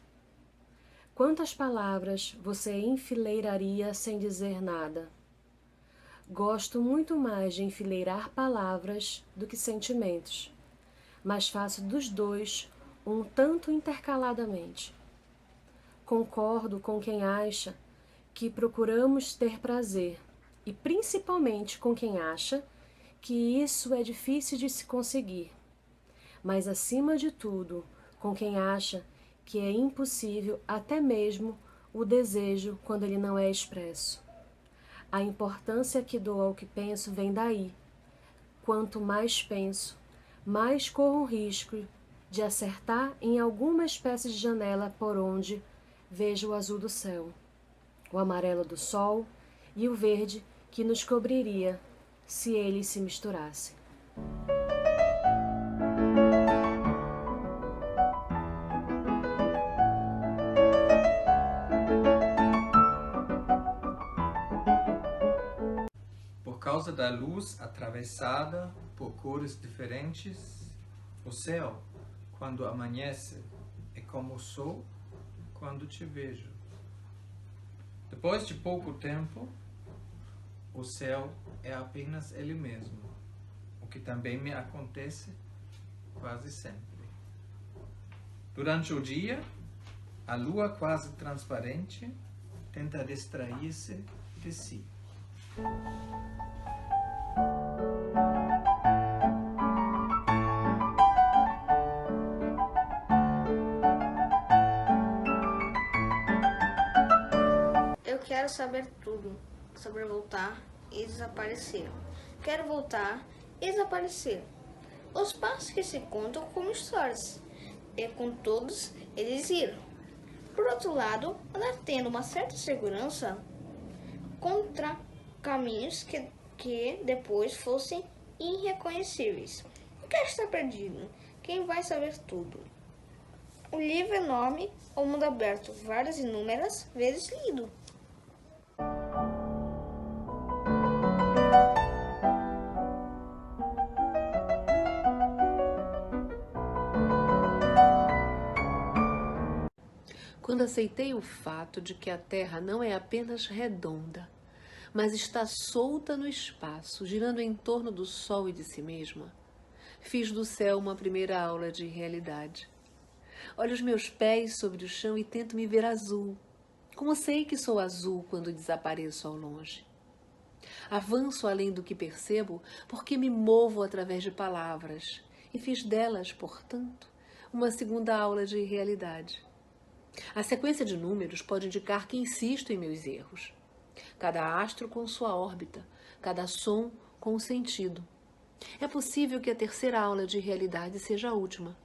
Quantas palavras você enfileiraria sem dizer nada? Gosto muito mais de enfileirar palavras do que sentimentos, mas faço dos dois um tanto intercaladamente. Concordo com quem acha que procuramos ter prazer, e principalmente com quem acha que isso é difícil de se conseguir, mas acima de tudo, com quem acha que é impossível até mesmo o desejo quando ele não é expresso. A importância que dou ao que penso vem daí. Quanto mais penso, mais corro o risco de acertar em alguma espécie de janela por onde vejo o azul do céu, o amarelo do sol e o verde que nos cobriria se eles se misturassem.
causa da luz atravessada por cores diferentes, o céu, quando amanhece, é como o sol quando te vejo. Depois de pouco tempo, o céu é apenas ele mesmo, o que também me acontece quase sempre. Durante o dia, a lua quase transparente tenta distrair-se de si.
Eu quero saber tudo sobre voltar e desaparecer. Quero voltar e desaparecer. Os passos que se contam como histórias. E com todos eles ir. Por outro lado, andar tendo uma certa segurança contra caminhos que depois fossem irreconhecíveis. Não quero estar perdido. Quem vai saber tudo? O livro enorme, O Mundo Aberto, várias inúmeras vezes lido.
Quando aceitei o fato de que a Terra não é apenas redonda, mas está solta no espaço, girando em torno do Sol e de si mesma, fiz do céu uma primeira aula de realidade. Olho os meus pés sobre o chão e tento me ver azul, como sei que sou azul quando desapareço ao longe. Avanço além do que percebo porque me movo através de palavras e fiz delas, portanto, uma segunda aula de realidade. A sequência de números pode indicar que insisto em meus erros. Cada astro com sua órbita, cada som com um sentido. É possível que a terceira aula de realidade seja a última,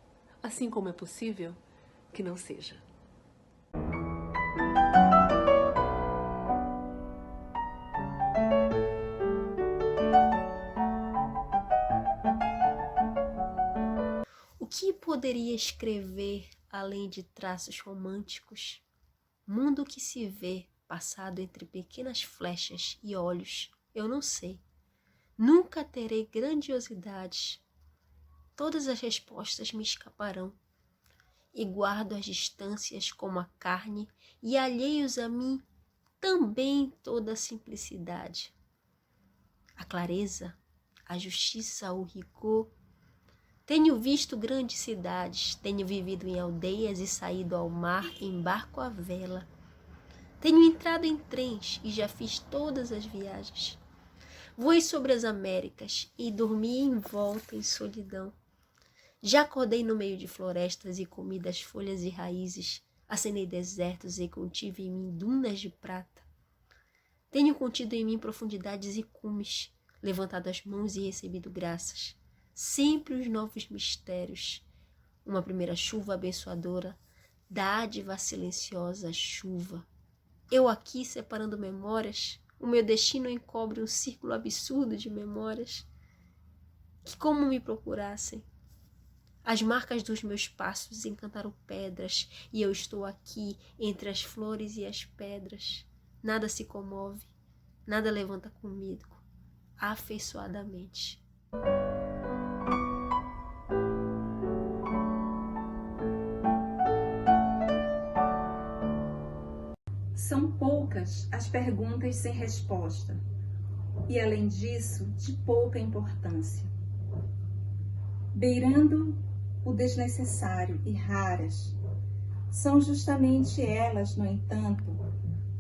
assim como é possível que não seja.
O que poderia escrever além de traços românticos? Mundo que se vê passado entre pequenas flechas e olhos, eu não sei. Nunca terei grandiosidades. Todas as respostas me escaparão. E guardo as distâncias como a carne, e alheios a mim também toda a simplicidade. A clareza, a justiça, o rigor. Tenho visto grandes cidades, tenho vivido em aldeias e saído ao mar em barco à vela. Tenho entrado em trens e já fiz todas as viagens. Voei sobre as Américas e dormi em volta em solidão. Já acordei no meio de florestas e comi das folhas e raízes. Acenei desertos e contive em mim dunas de prata. Tenho contido em mim profundidades e cumes, levantado as mãos e recebido graças. Sempre os novos mistérios. Uma primeira chuva abençoadora, dádiva silenciosa, chuva. Eu aqui separando memórias, o meu destino encobre um círculo absurdo de memórias que como me procurassem. As marcas dos meus passos encantaram pedras e eu estou aqui entre as flores e as pedras. Nada se comove, nada levanta comigo, afeiçoadamente.
São poucas as perguntas sem resposta e, além disso, de pouca importância. Beirando o desnecessário e raras, são justamente elas, no entanto,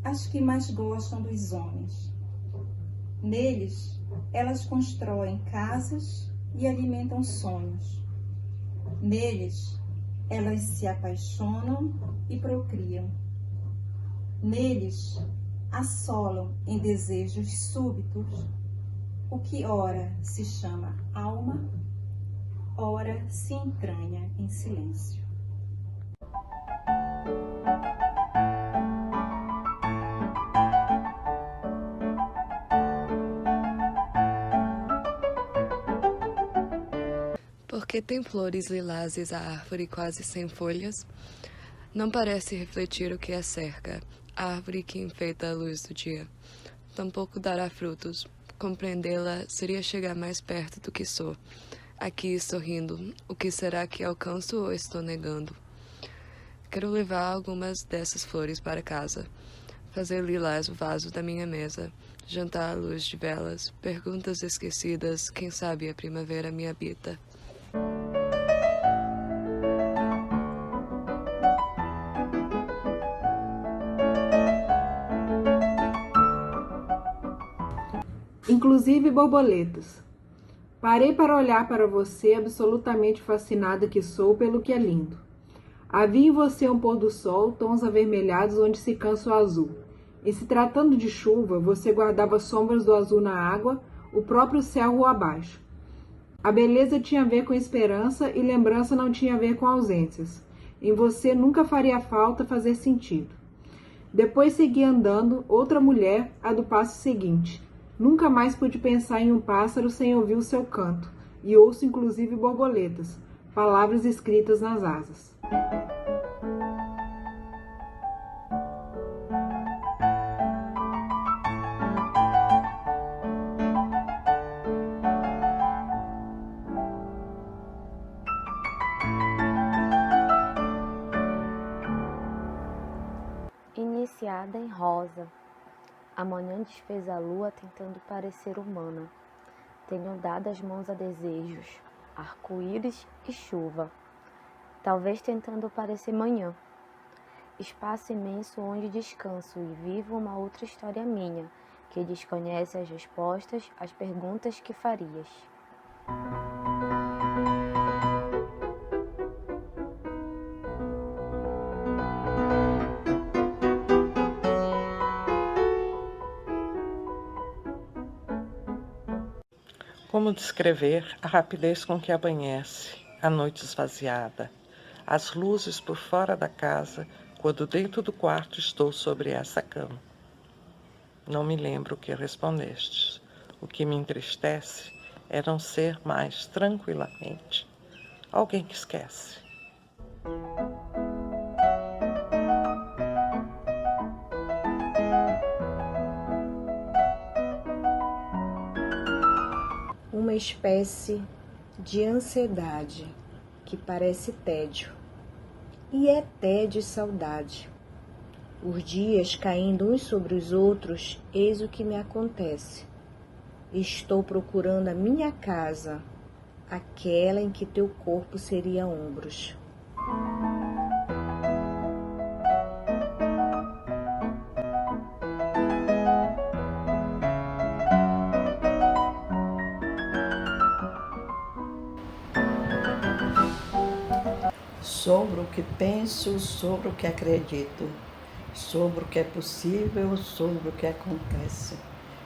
as que mais gostam dos homens. Neles, elas constroem casas e alimentam sonhos. Neles, elas se apaixonam e procriam. Neles, assolam em desejos súbitos, o que ora se chama alma, ora se entranha em silêncio.
Porque tem flores lilazes a árvore quase sem folhas? Não parece refletir o que a cerca, a árvore que enfeita a luz do dia. Tampouco dará frutos, Compreendê-la seria chegar mais perto do que sou. Aqui, sorrindo, o que será que alcanço ou estou negando? Quero levar algumas dessas flores para casa, fazer lilás o vaso da minha mesa, jantar à luz de velas, perguntas esquecidas, quem sabe a primavera me habita.
Inclusive borboletas. Parei para olhar para você, absolutamente fascinada que sou pelo que é lindo. Havia em você um pôr do sol, tons avermelhados onde se cansa o azul. E se tratando de chuva, você guardava sombras do azul na água, o próprio céu rua abaixo. A beleza tinha a ver com esperança e lembrança não tinha a ver com ausências. Em você nunca faria falta fazer sentido. Depois segui andando, outra mulher, a do passo seguinte. Nunca mais pude pensar em um pássaro sem ouvir o seu canto, e ouço inclusive borboletas, palavras escritas nas asas.
Iniciada em rosa, amanhã desfez a lua tentando parecer humana. Tenho dado as mãos a desejos, arco-íris e chuva, talvez tentando parecer manhã. Espaço imenso onde descanso e vivo uma outra história minha, que desconhece as respostas às perguntas que farias.
Como descrever a rapidez com que amanhece, a noite esvaziada, as luzes por fora da casa, quando dentro do quarto estou sobre essa cama? Não me lembro o que respondestes. O que me entristece é não ser mais tranquilamente alguém que esquece.
Uma espécie de ansiedade que parece tédio, e é tédio e saudade. Os dias caindo uns sobre os outros, eis o que me acontece. Estou procurando a minha casa, aquela em que teu corpo seria ombros.
Sobre o que penso, sobre o que acredito, sobre o que é possível, sobre o que acontece,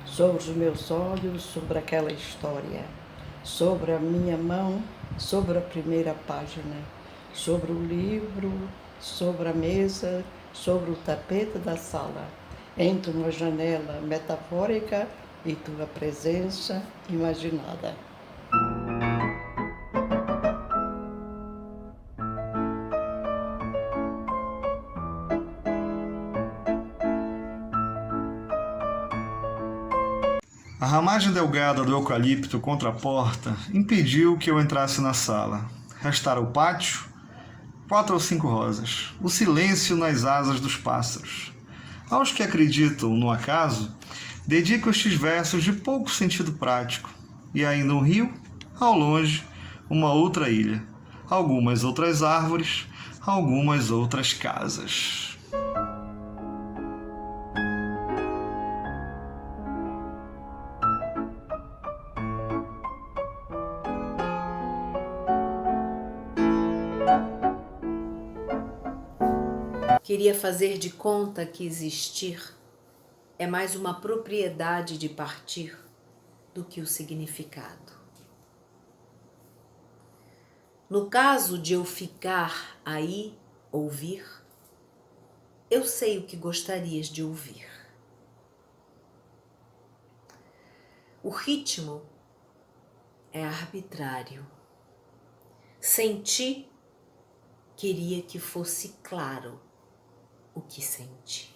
sobre os meus olhos, sobre aquela história, sobre a minha mão, sobre a primeira página, sobre o livro, sobre a mesa, sobre o tapete da sala, entre uma janela metafórica e tua presença imaginada.
A ramagem delgada do eucalipto contra a porta impediu que eu entrasse na sala. Restara o pátio, 4 ou 5 rosas, o silêncio nas asas dos pássaros. Aos que acreditam no acaso, dedico estes versos de pouco sentido prático. E ainda um rio, ao longe, uma outra ilha, algumas outras árvores, algumas outras casas.
Queria fazer de conta que existir é mais uma propriedade de partir do que o significado. No caso de eu ficar aí, ouvir, eu sei o que gostarias de ouvir. O ritmo é arbitrário. Sem ti, queria que fosse claro o que senti.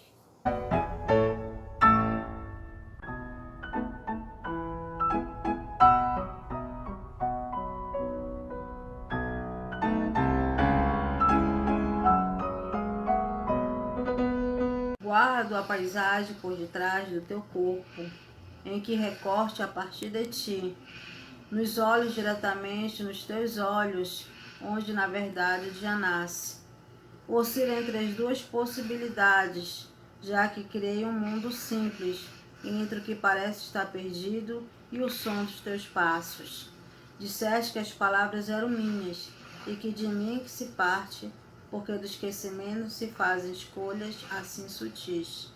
a paisagem por detrás do teu corpo, em que recorte a partir de ti, nos olhos diretamente, nos teus olhos, onde na verdade já nasce. Oscila entre as duas possibilidades, já que criei um mundo simples, entre o que parece estar perdido e o som dos teus passos. Disseste que as palavras eram minhas, e que de mim que se parte, porque do esquecimento se fazem escolhas assim sutis.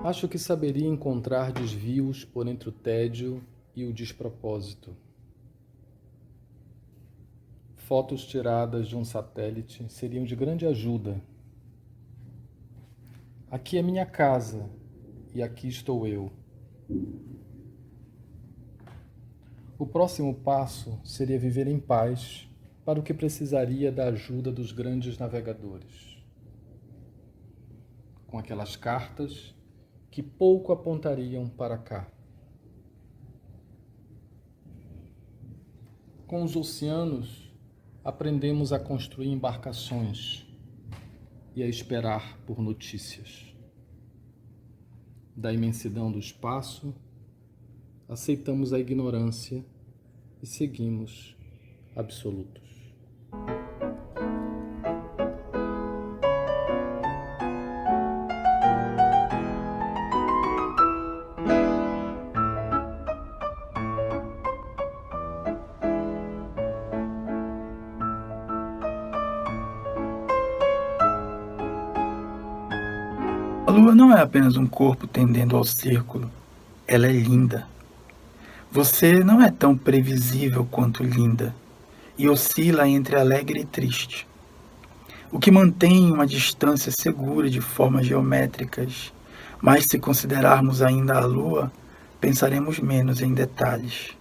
Acho que saberia encontrar desvios por entre o tédio e o despropósito. Fotos tiradas de um satélite seriam de grande ajuda. Aqui é minha casa e aqui estou eu. O próximo passo seria viver em paz, para o que precisaria da ajuda dos grandes navegadores. Com aquelas cartas que pouco apontariam para cá. Com os oceanos, aprendemos a construir embarcações e a esperar por notícias. Da imensidão do espaço, aceitamos a ignorância e seguimos absolutos.
A lua não é apenas um corpo tendendo ao círculo, ela é linda. Você não é tão previsível quanto linda, e oscila entre alegre e triste. O que mantém uma distância segura de formas geométricas, mas se considerarmos ainda a lua, pensaremos menos em detalhes.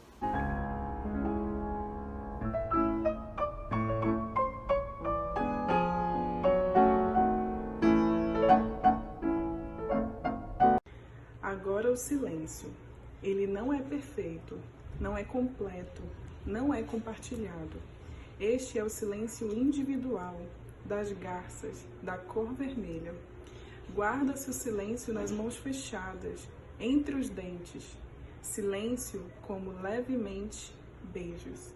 Agora o silêncio. Ele não é perfeito, não é completo, não é compartilhado. Este é o silêncio individual, das garças, da cor vermelha. Guarda-se o silêncio nas mãos fechadas, entre os dentes. Silêncio como levemente beijos.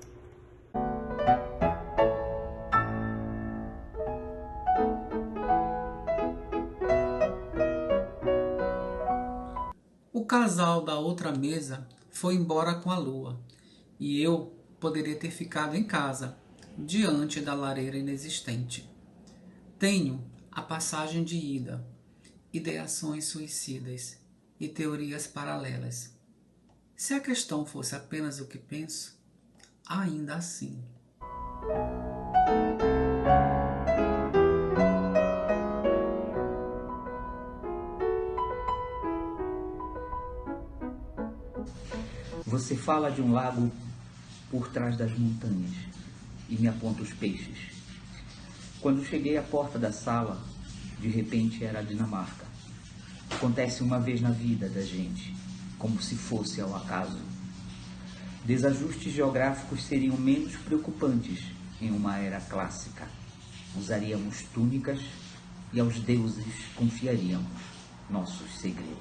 O casal da outra mesa foi embora com a lua, e eu poderia ter ficado em casa, diante da lareira inexistente. Tenho a passagem de ida, ideações suicidas e teorias paralelas. Se a questão fosse apenas o que penso, ainda assim.
Você fala de um lago por trás das montanhas e me aponta os peixes. Quando cheguei à porta da sala, de repente era a Dinamarca. Acontece uma vez na vida da gente, como se fosse ao acaso. Desajustes geográficos seriam menos preocupantes em uma era clássica. Usaríamos túnicas e aos deuses confiaríamos nossos segredos.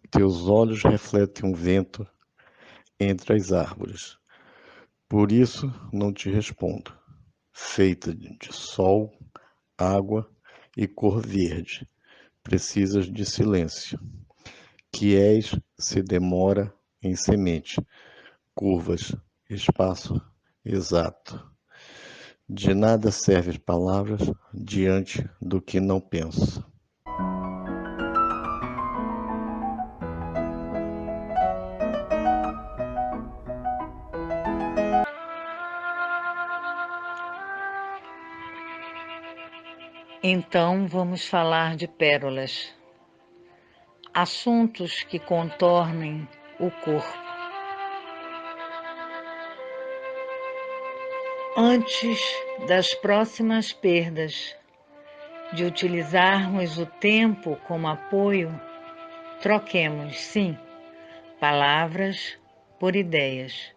Teus olhos refletem um vento entre as árvores. Por isso não te respondo. Feita de sol, água e cor verde, precisas de silêncio. Que és se demora em semente, curvas, espaço exato. De nada servem palavras diante do que não penso.
Então vamos falar de pérolas, assuntos que contornem o corpo.
Antes das próximas perdas, de utilizarmos o tempo como apoio, troquemos, sim, palavras por ideias,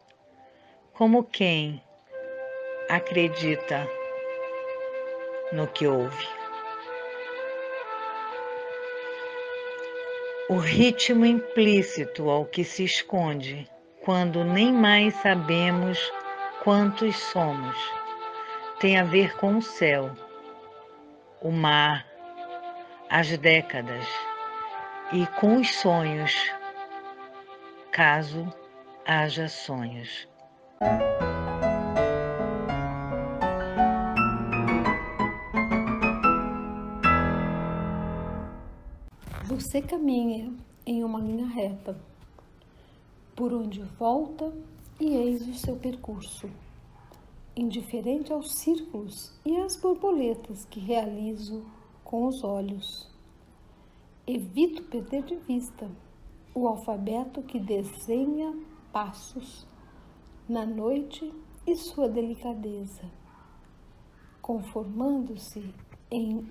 como quem acredita no que ouve. O ritmo implícito ao que se esconde quando nem mais sabemos quantos somos tem a ver com o céu, o mar, as décadas e com os sonhos, caso haja sonhos.
Você caminha em uma linha reta, por onde volta e eis o seu percurso, indiferente aos círculos e às borboletas que realizo com os olhos. Evito perder de vista o alfabeto que desenha passos na noite e sua delicadeza, conformando-se em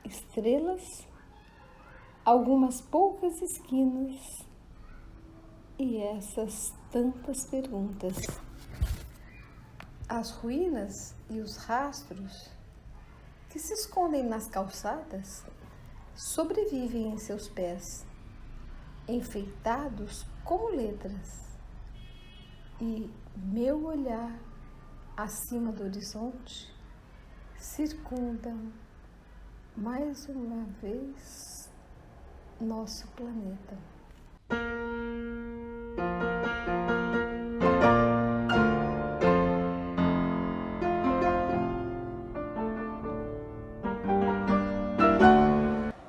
estrelas, algumas poucas esquinas e essas tantas perguntas. As ruínas e os rastros que se escondem nas calçadas sobrevivem em seus pés, enfeitados como letras, e meu olhar acima do horizonte circunda mais uma vez nosso planeta.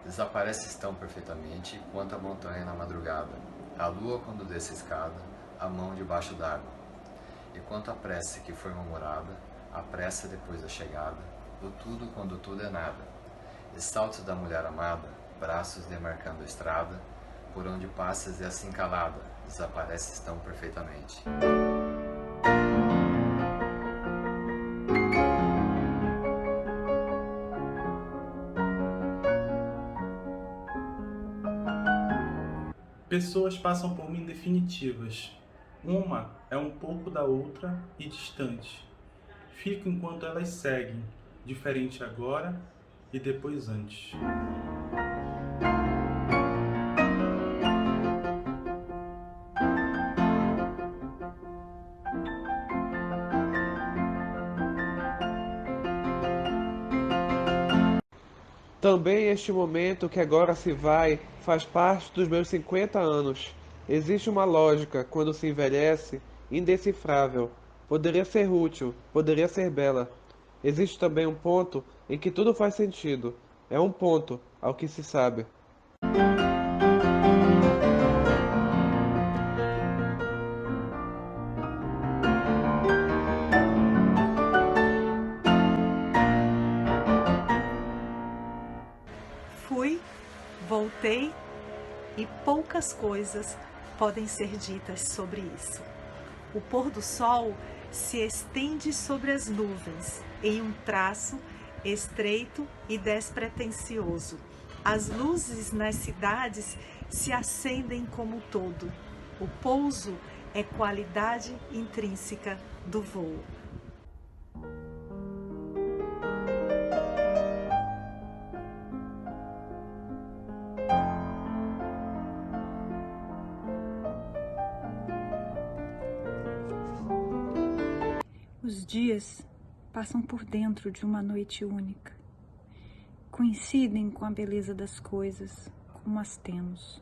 Desapareces tão perfeitamente quanto a montanha na madrugada, a lua quando desce a escada, a mão debaixo d'água. E quanto à prece que foi murmurada, a pressa depois da chegada, do tudo quando tudo é nada. E saltos da mulher amada, braços demarcando a estrada, por onde passas e assim calada, desapareces tão perfeitamente.
Pessoas passam por mim definitivas. Uma é um pouco da outra e distante. Fico enquanto elas seguem, diferente agora e depois antes.
Também este momento que agora se vai faz parte dos meus 50 anos. Existe uma lógica, quando se envelhece, indecifrável. Poderia ser útil, poderia ser bela. Existe também um ponto em que tudo faz sentido. É um ponto, ao que se sabe.
Fui, voltei e poucas coisas podem ser ditas sobre isso. O pôr do sol se estende sobre as nuvens em um traço estreito e despretensioso. As luzes nas cidades se acendem como um todo. O pouso é qualidade intrínseca do voo.
Os dias passam por dentro de uma noite única. Coincidem com a beleza das coisas, como as temos.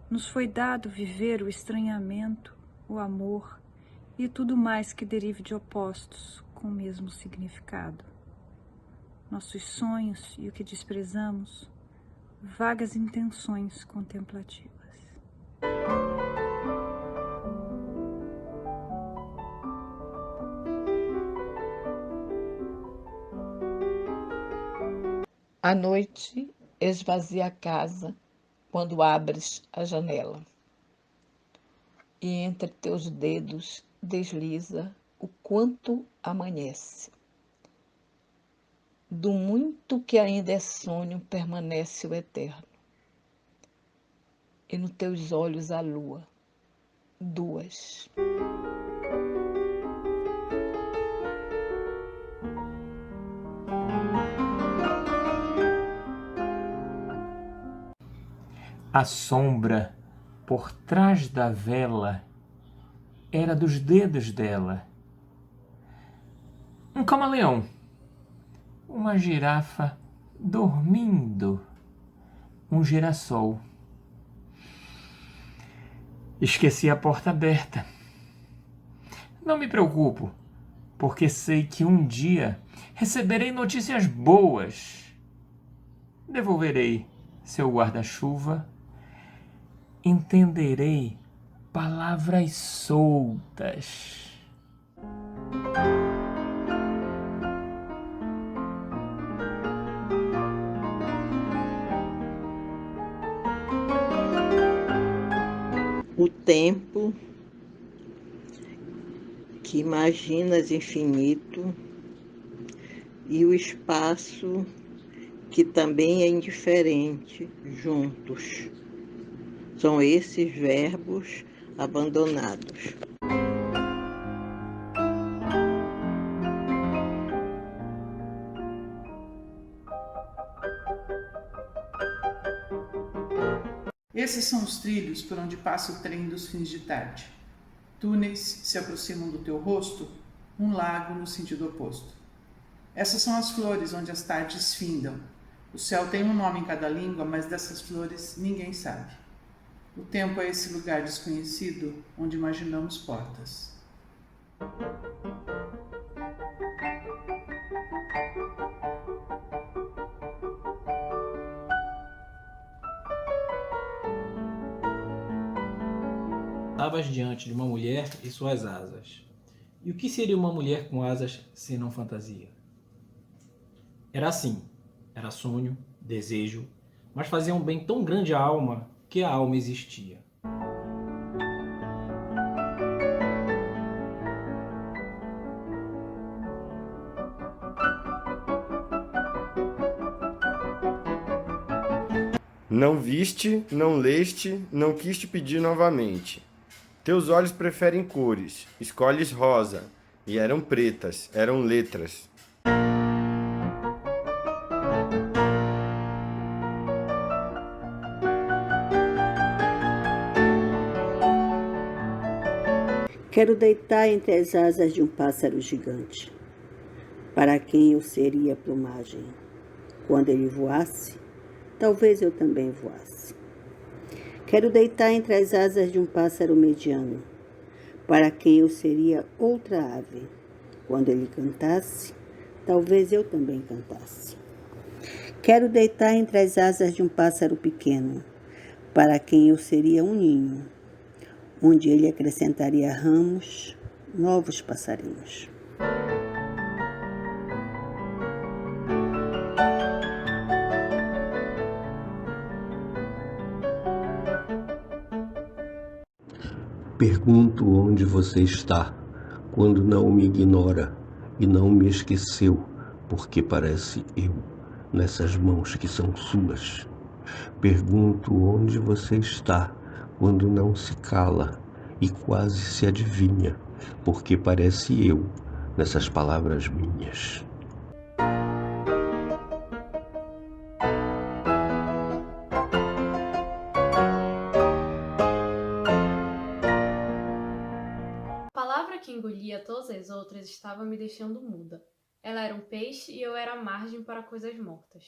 Nos foi dado viver o estranhamento, o amor e tudo mais que derive de opostos com o mesmo significado. Nossos sonhos e o que desprezamos, vagas intenções contemplativas.
A noite esvazia a casa quando abres a janela. E entre teus dedos desliza o
enquanto amanhece. Do muito que ainda é sonho permanece o eterno. E nos teus olhos a lua, duas.
A sombra por trás da vela era dos dedos dela. Um camaleão, uma girafa dormindo, um girassol. Esqueci a porta aberta. Não me preocupo, porque sei que um dia receberei notícias boas. Devolverei seu guarda-chuva, entenderei palavras soltas.
O tempo que imaginas infinito e o espaço que também é indiferente juntos. São esses verbos abandonados.
Esses são os trilhos por onde passa o trem dos fins de tarde. Túneis se aproximam do teu rosto, um lago no sentido oposto. Essas são as flores onde as tardes findam. O céu tem um nome em cada língua, mas dessas flores ninguém sabe. O tempo é esse lugar desconhecido onde imaginamos portas.
Estavas diante de uma mulher e suas asas. E o que seria uma mulher com asas senão fantasia? Era assim, era sonho, desejo, mas fazia um bem tão grande à alma que a alma existia.
Não viste, não leste, não quis te pedir novamente. Teus olhos preferem cores, escolhes rosa, e eram pretas, eram letras.
Quero deitar entre as asas de um pássaro gigante, para quem eu seria plumagem. Quando ele voasse, talvez eu também voasse. Quero deitar entre as asas de um pássaro mediano, para quem eu seria outra ave. Quando ele cantasse, talvez eu também cantasse. Quero deitar entre as asas de um pássaro pequeno, para quem eu seria um ninho, onde ele acrescentaria ramos, novos passarinhos.
Pergunto onde você está, quando não me ignora e não me esqueceu, porque parece eu, nessas mãos que são suas. Pergunto onde você está, quando não se cala e quase se adivinha, porque parece eu, nessas palavras minhas.
Que engolia todas as outras estava me deixando muda. Ela era um peixe e eu era a margem para coisas mortas.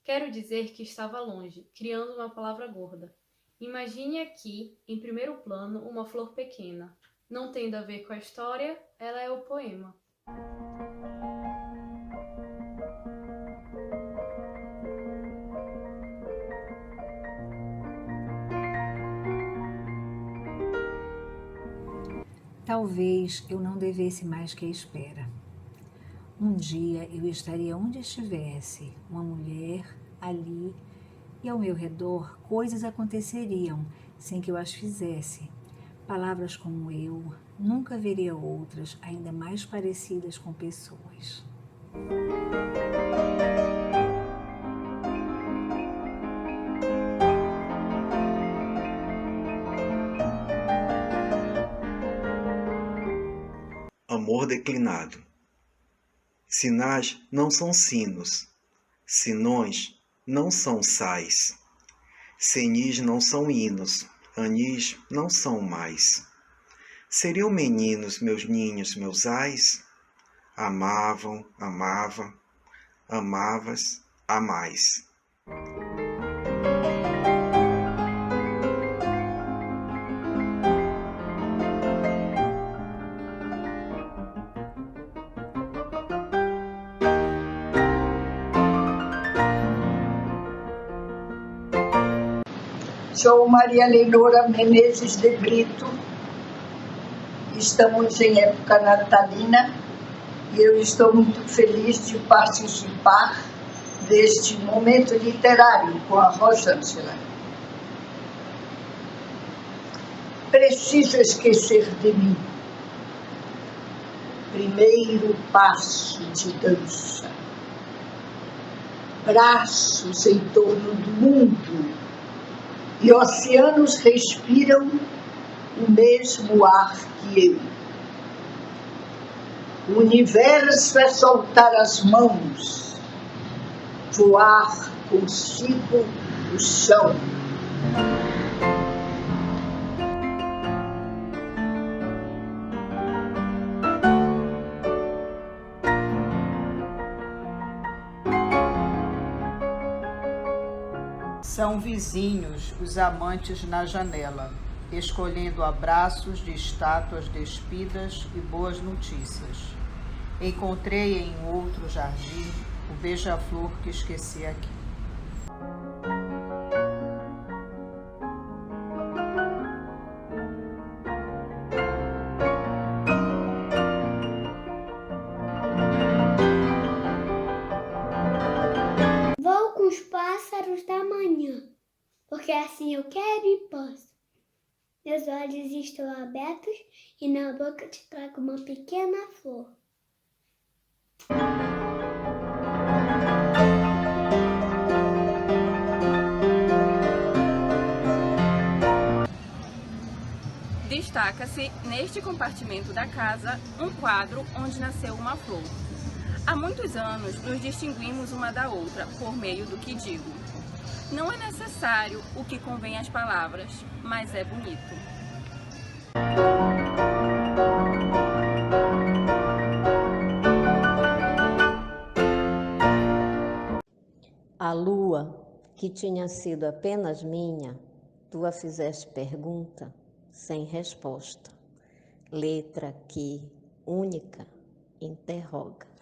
Quero dizer que estava longe, criando uma palavra gorda. Imagine aqui, em primeiro plano, uma flor pequena. Não tendo a ver com a história, ela é o poema.
Talvez eu não devesse mais que a espera. Um dia eu estaria onde estivesse, uma mulher ali, e ao meu redor coisas aconteceriam sem que eu as fizesse. Palavras como eu, Nunca veria outras ainda mais parecidas com pessoas.
Amor declinado. Sinais não são sinos, sinões não são sais, senis não são hinos, anis não são mais. Seriam meninos meus ninhos, meus ais? Amavam, amava, amavas, amais.
Sou Maria Leonora Menezes de Brito. Estamos em época natalina e eu estou muito feliz de participar deste momento literário com a Rosângela. Preciso esquecer de mim. Primeiro passo de dança. Braços em torno do mundo. E oceanos respiram o mesmo ar que eu. O universo é soltar as mãos, voar consigo o chão.
São vizinhos os amantes na janela, escolhendo abraços de estátuas despidas e boas notícias. Encontrei em outro jardim o beija-flor que esqueci aqui.
Vou com os pássaros da manhã, porque assim eu quero e posso. Meus olhos estão abertos e na boca te trago uma pequena flor.
Destaca-se, neste compartimento da casa, um quadro onde nasceu uma flor. Há muitos anos nos distinguimos uma da outra por meio do que digo. Não é necessário o que convém às palavras, mas é bonito.
A lua, que tinha sido apenas minha, tu a fizeste pergunta sem resposta. Letra que, única, interroga.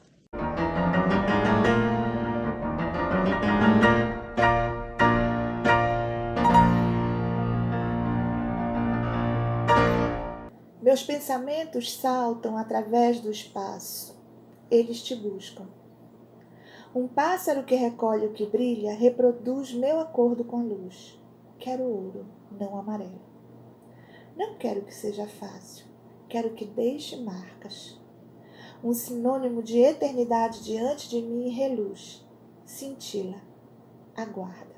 Meus pensamentos saltam através do espaço. Eles te buscam. Um pássaro que recolhe o que brilha reproduz meu acordo com a luz. Quero ouro, não amarelo. Não quero que seja fácil. Quero que deixe marcas. Um sinônimo de eternidade diante de mim reluz. Cintila. Aguarda.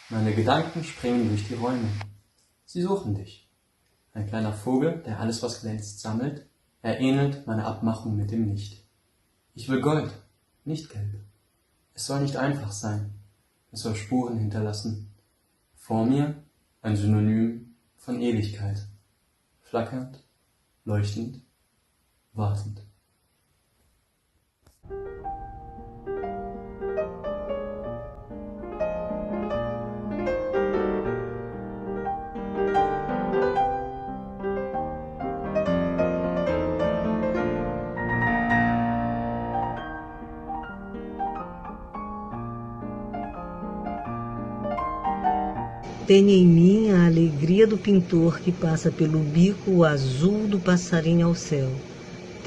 Meine Gedanken springen durch die Räume. Sie suchen dich. Ein kleiner Vogel, der alles, was glänzt, sammelt, ähnelt meiner Abmachung mit dem Licht. Ich will Gold, nicht Gelb. Es soll nicht einfach sein. Es soll Spuren hinterlassen. Vor mir ein Synonym von Ewigkeit. Flackernd, leuchtend, wartend.
Tenha em mim a alegria do pintor que passa pelo bico azul do passarinho ao céu.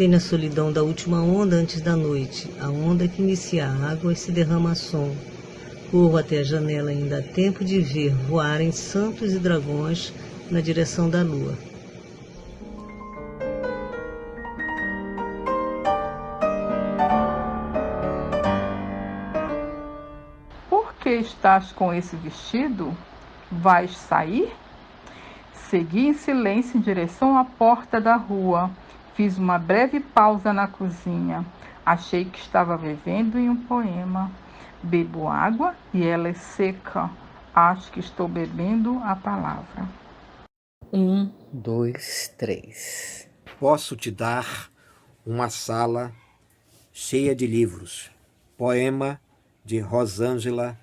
Tem a solidão da última onda antes da noite, a onda que inicia a água e se derrama a som. Corro até a janela, ainda há tempo de ver voarem santos e dragões na direção da lua.
Por que estás com esse vestido? Vais sair? Segui em silêncio em direção à porta da rua. Fiz uma breve pausa na cozinha. Achei que estava vivendo em um poema. Bebo água e ela é seca. Acho que estou bebendo a palavra.
1, 2, 3.
Posso te dar uma sala cheia de livros. Poema de Rosângela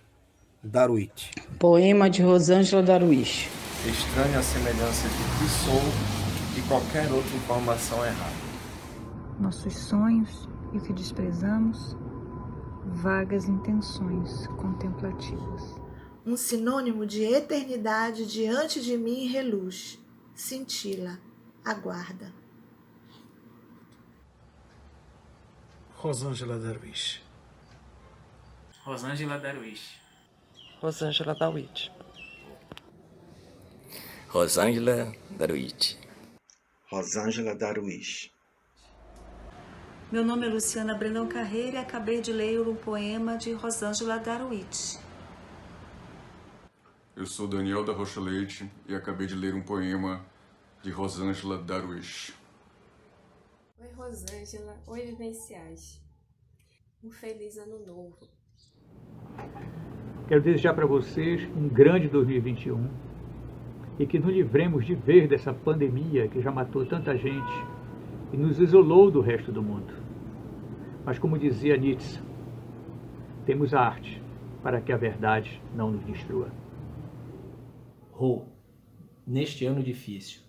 Daruich.
Poema de Rosângela Daruich.
Estranha a semelhança de que sou e qualquer outra informação errada.
Nossos sonhos e o que desprezamos, vagas intenções contemplativas.
Um sinônimo de eternidade diante de mim reluz, cintila, aguarda.
Rosângela Daruich.
Rosângela Daruich.
Rosângela Daruich.
Rosângela Daruich.
Rosângela Daruich.
Meu nome é Luciana Brandão Carreira e acabei de ler um poema de Rosângela Daruich.
Eu sou Daniel da Rocha Leite e acabei de ler um poema de Rosângela Daruich.
Oi, Rosângela. Oi, vivenciais. Um feliz ano novo.
Quero desejar para vocês um grande 2021 e que nos livremos de vez dessa pandemia que já matou tanta gente e nos isolou do resto do mundo. Mas como dizia Nietzsche, temos a arte para que a verdade não nos destrua.
Rô, neste ano difícil,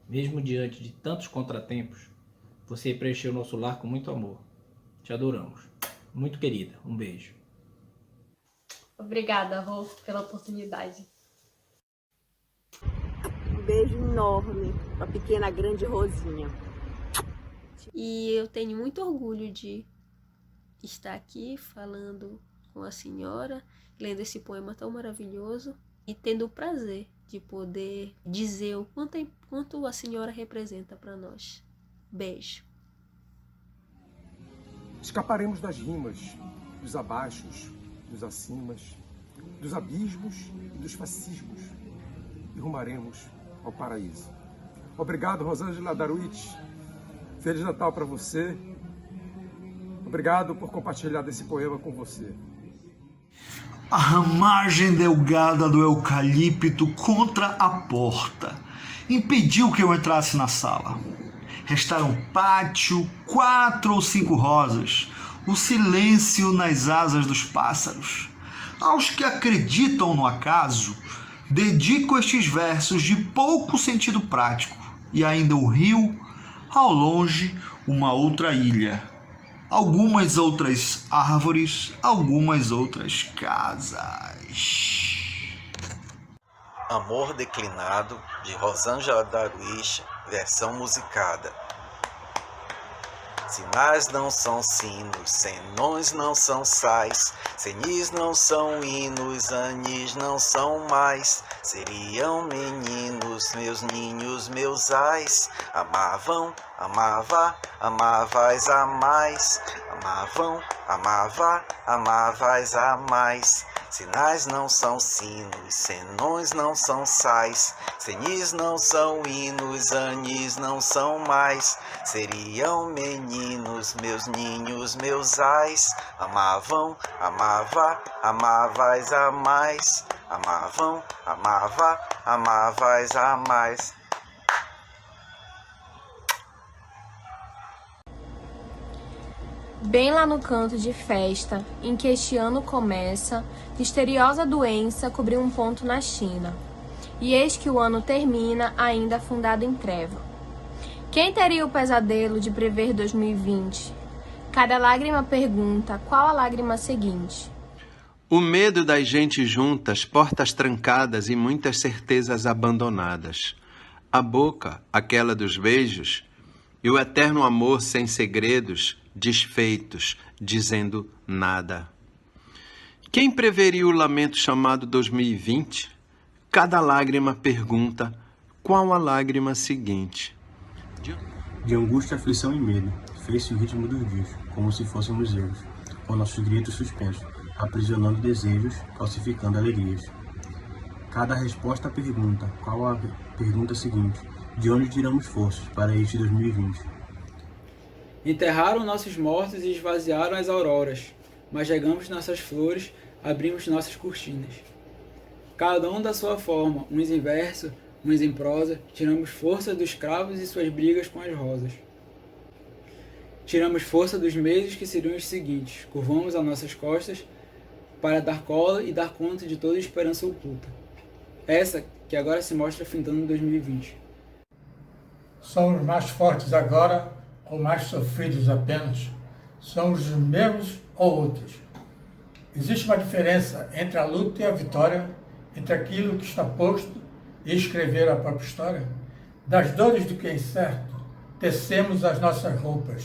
mesmo diante de tantos contratempos, você preencheu nosso lar com muito amor. Te adoramos. Muito querida, um beijo.
Obrigada, Rô, pela oportunidade.
Um beijo enorme para a pequena grande Rosinha.
E eu tenho muito orgulho de estar aqui falando com a senhora, lendo esse poema tão maravilhoso e tendo o prazer de poder dizer o quanto a senhora representa para nós. Beijo.
Escaparemos das rimas, dos abaixos, dos acimas, dos abismos e dos fascismos e rumaremos ao paraíso. Obrigado, Rosângela Daruich. Feliz Natal para você. Obrigado por compartilhar desse poema com você.
A ramagem delgada do eucalipto contra a porta impediu que eu entrasse na sala. Restaram pátio, 4 ou 5 rosas, o silêncio nas asas dos pássaros. Aos que acreditam no acaso, dedico estes versos de pouco sentido prático, e ainda o rio, ao longe, uma outra ilha. Algumas outras árvores, algumas outras casas.
Amor Declinado, de Rosângela Daruich, versão musicada. Sinais não são sinos, senões não são sais, cenis não são hinos, anis não são mais. Seriam meninos, meus ninhos, meus ais. Amavam, amava, amavais a mais. Amavam, amava, amavais a mais. Sinais não são sinos, senões não são sais, cenis não são hinos, anis não são mais. Seriam meninos, meus ninhos, meus ais. Amavam, amava, amavais a mais. Amavam, amava, amavais a mais.
Bem lá no canto de festa, em que este ano começa, misteriosa doença cobriu um ponto na China. E eis que o ano termina, ainda afundado em treva. Quem teria o pesadelo de prever 2020? Cada lágrima pergunta, qual a lágrima seguinte?
O medo das gentes juntas, portas trancadas e muitas certezas abandonadas. A boca, aquela dos beijos, e o eterno amor sem segredos, desfeitos, dizendo nada. Quem preveria o lamento chamado 2020? Cada lágrima pergunta, qual a lágrima seguinte?
De angústia, aflição e medo, fez-se o ritmo dos dias, como se fôssemos erros, com nossos gritos suspensos, aprisionando desejos, falsificando alegrias. Cada resposta pergunta, qual a pergunta seguinte? De onde tiramos forças para este 2020?
Enterraram nossos mortos e esvaziaram as auroras, mas regamos nossas flores, abrimos nossas cortinas. Cada um da sua forma, uns em verso, uns em prosa, tiramos força dos cravos e suas brigas com as rosas. Tiramos força dos meses que seriam os seguintes, curvamos as nossas costas para dar cola e dar conta de toda a esperança oculta. Essa que agora se mostra findando em 2020.
Somos mais fortes agora ou mais sofridos apenas? Somos os mesmos ou outros? Existe uma diferença entre a luta e a vitória, entre aquilo que está posto e escrever a própria história? Das dores do que é incerto, tecemos as nossas roupas,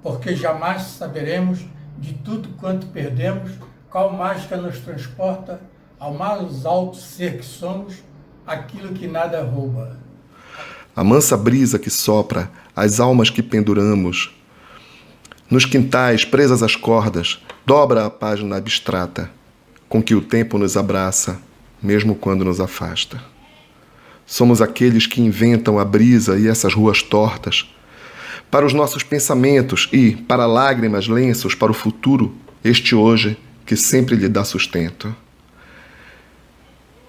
porque jamais saberemos de tudo quanto perdemos, qual mágica nos transporta ao mais alto ser que somos, aquilo que nada rouba.
A mansa brisa que sopra, as almas que penduramos, nos quintais presas às cordas, dobra a página abstrata, com que o tempo nos abraça, mesmo quando nos afasta. Somos aqueles que inventam a brisa e essas ruas tortas, para os nossos pensamentos e, para lágrimas, lenços, para o futuro, este hoje que sempre lhe dá sustento.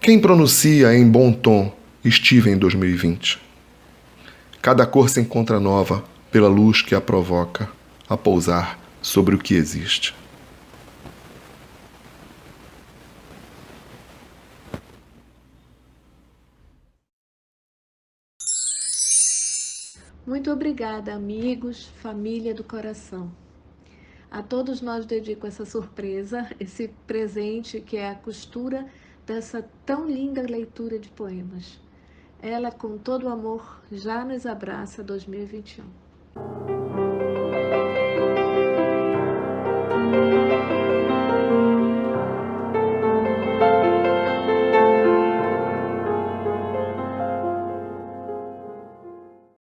Quem pronuncia em bom tom, estive em 2020? Cada cor se encontra nova pela luz que a provoca a pousar sobre o que existe.
Muito obrigada, amigos, família do coração. A todos nós dedico essa surpresa, esse presente que é a costura dessa tão linda leitura de poemas. Ela, com todo o amor, já nos abraça 2021.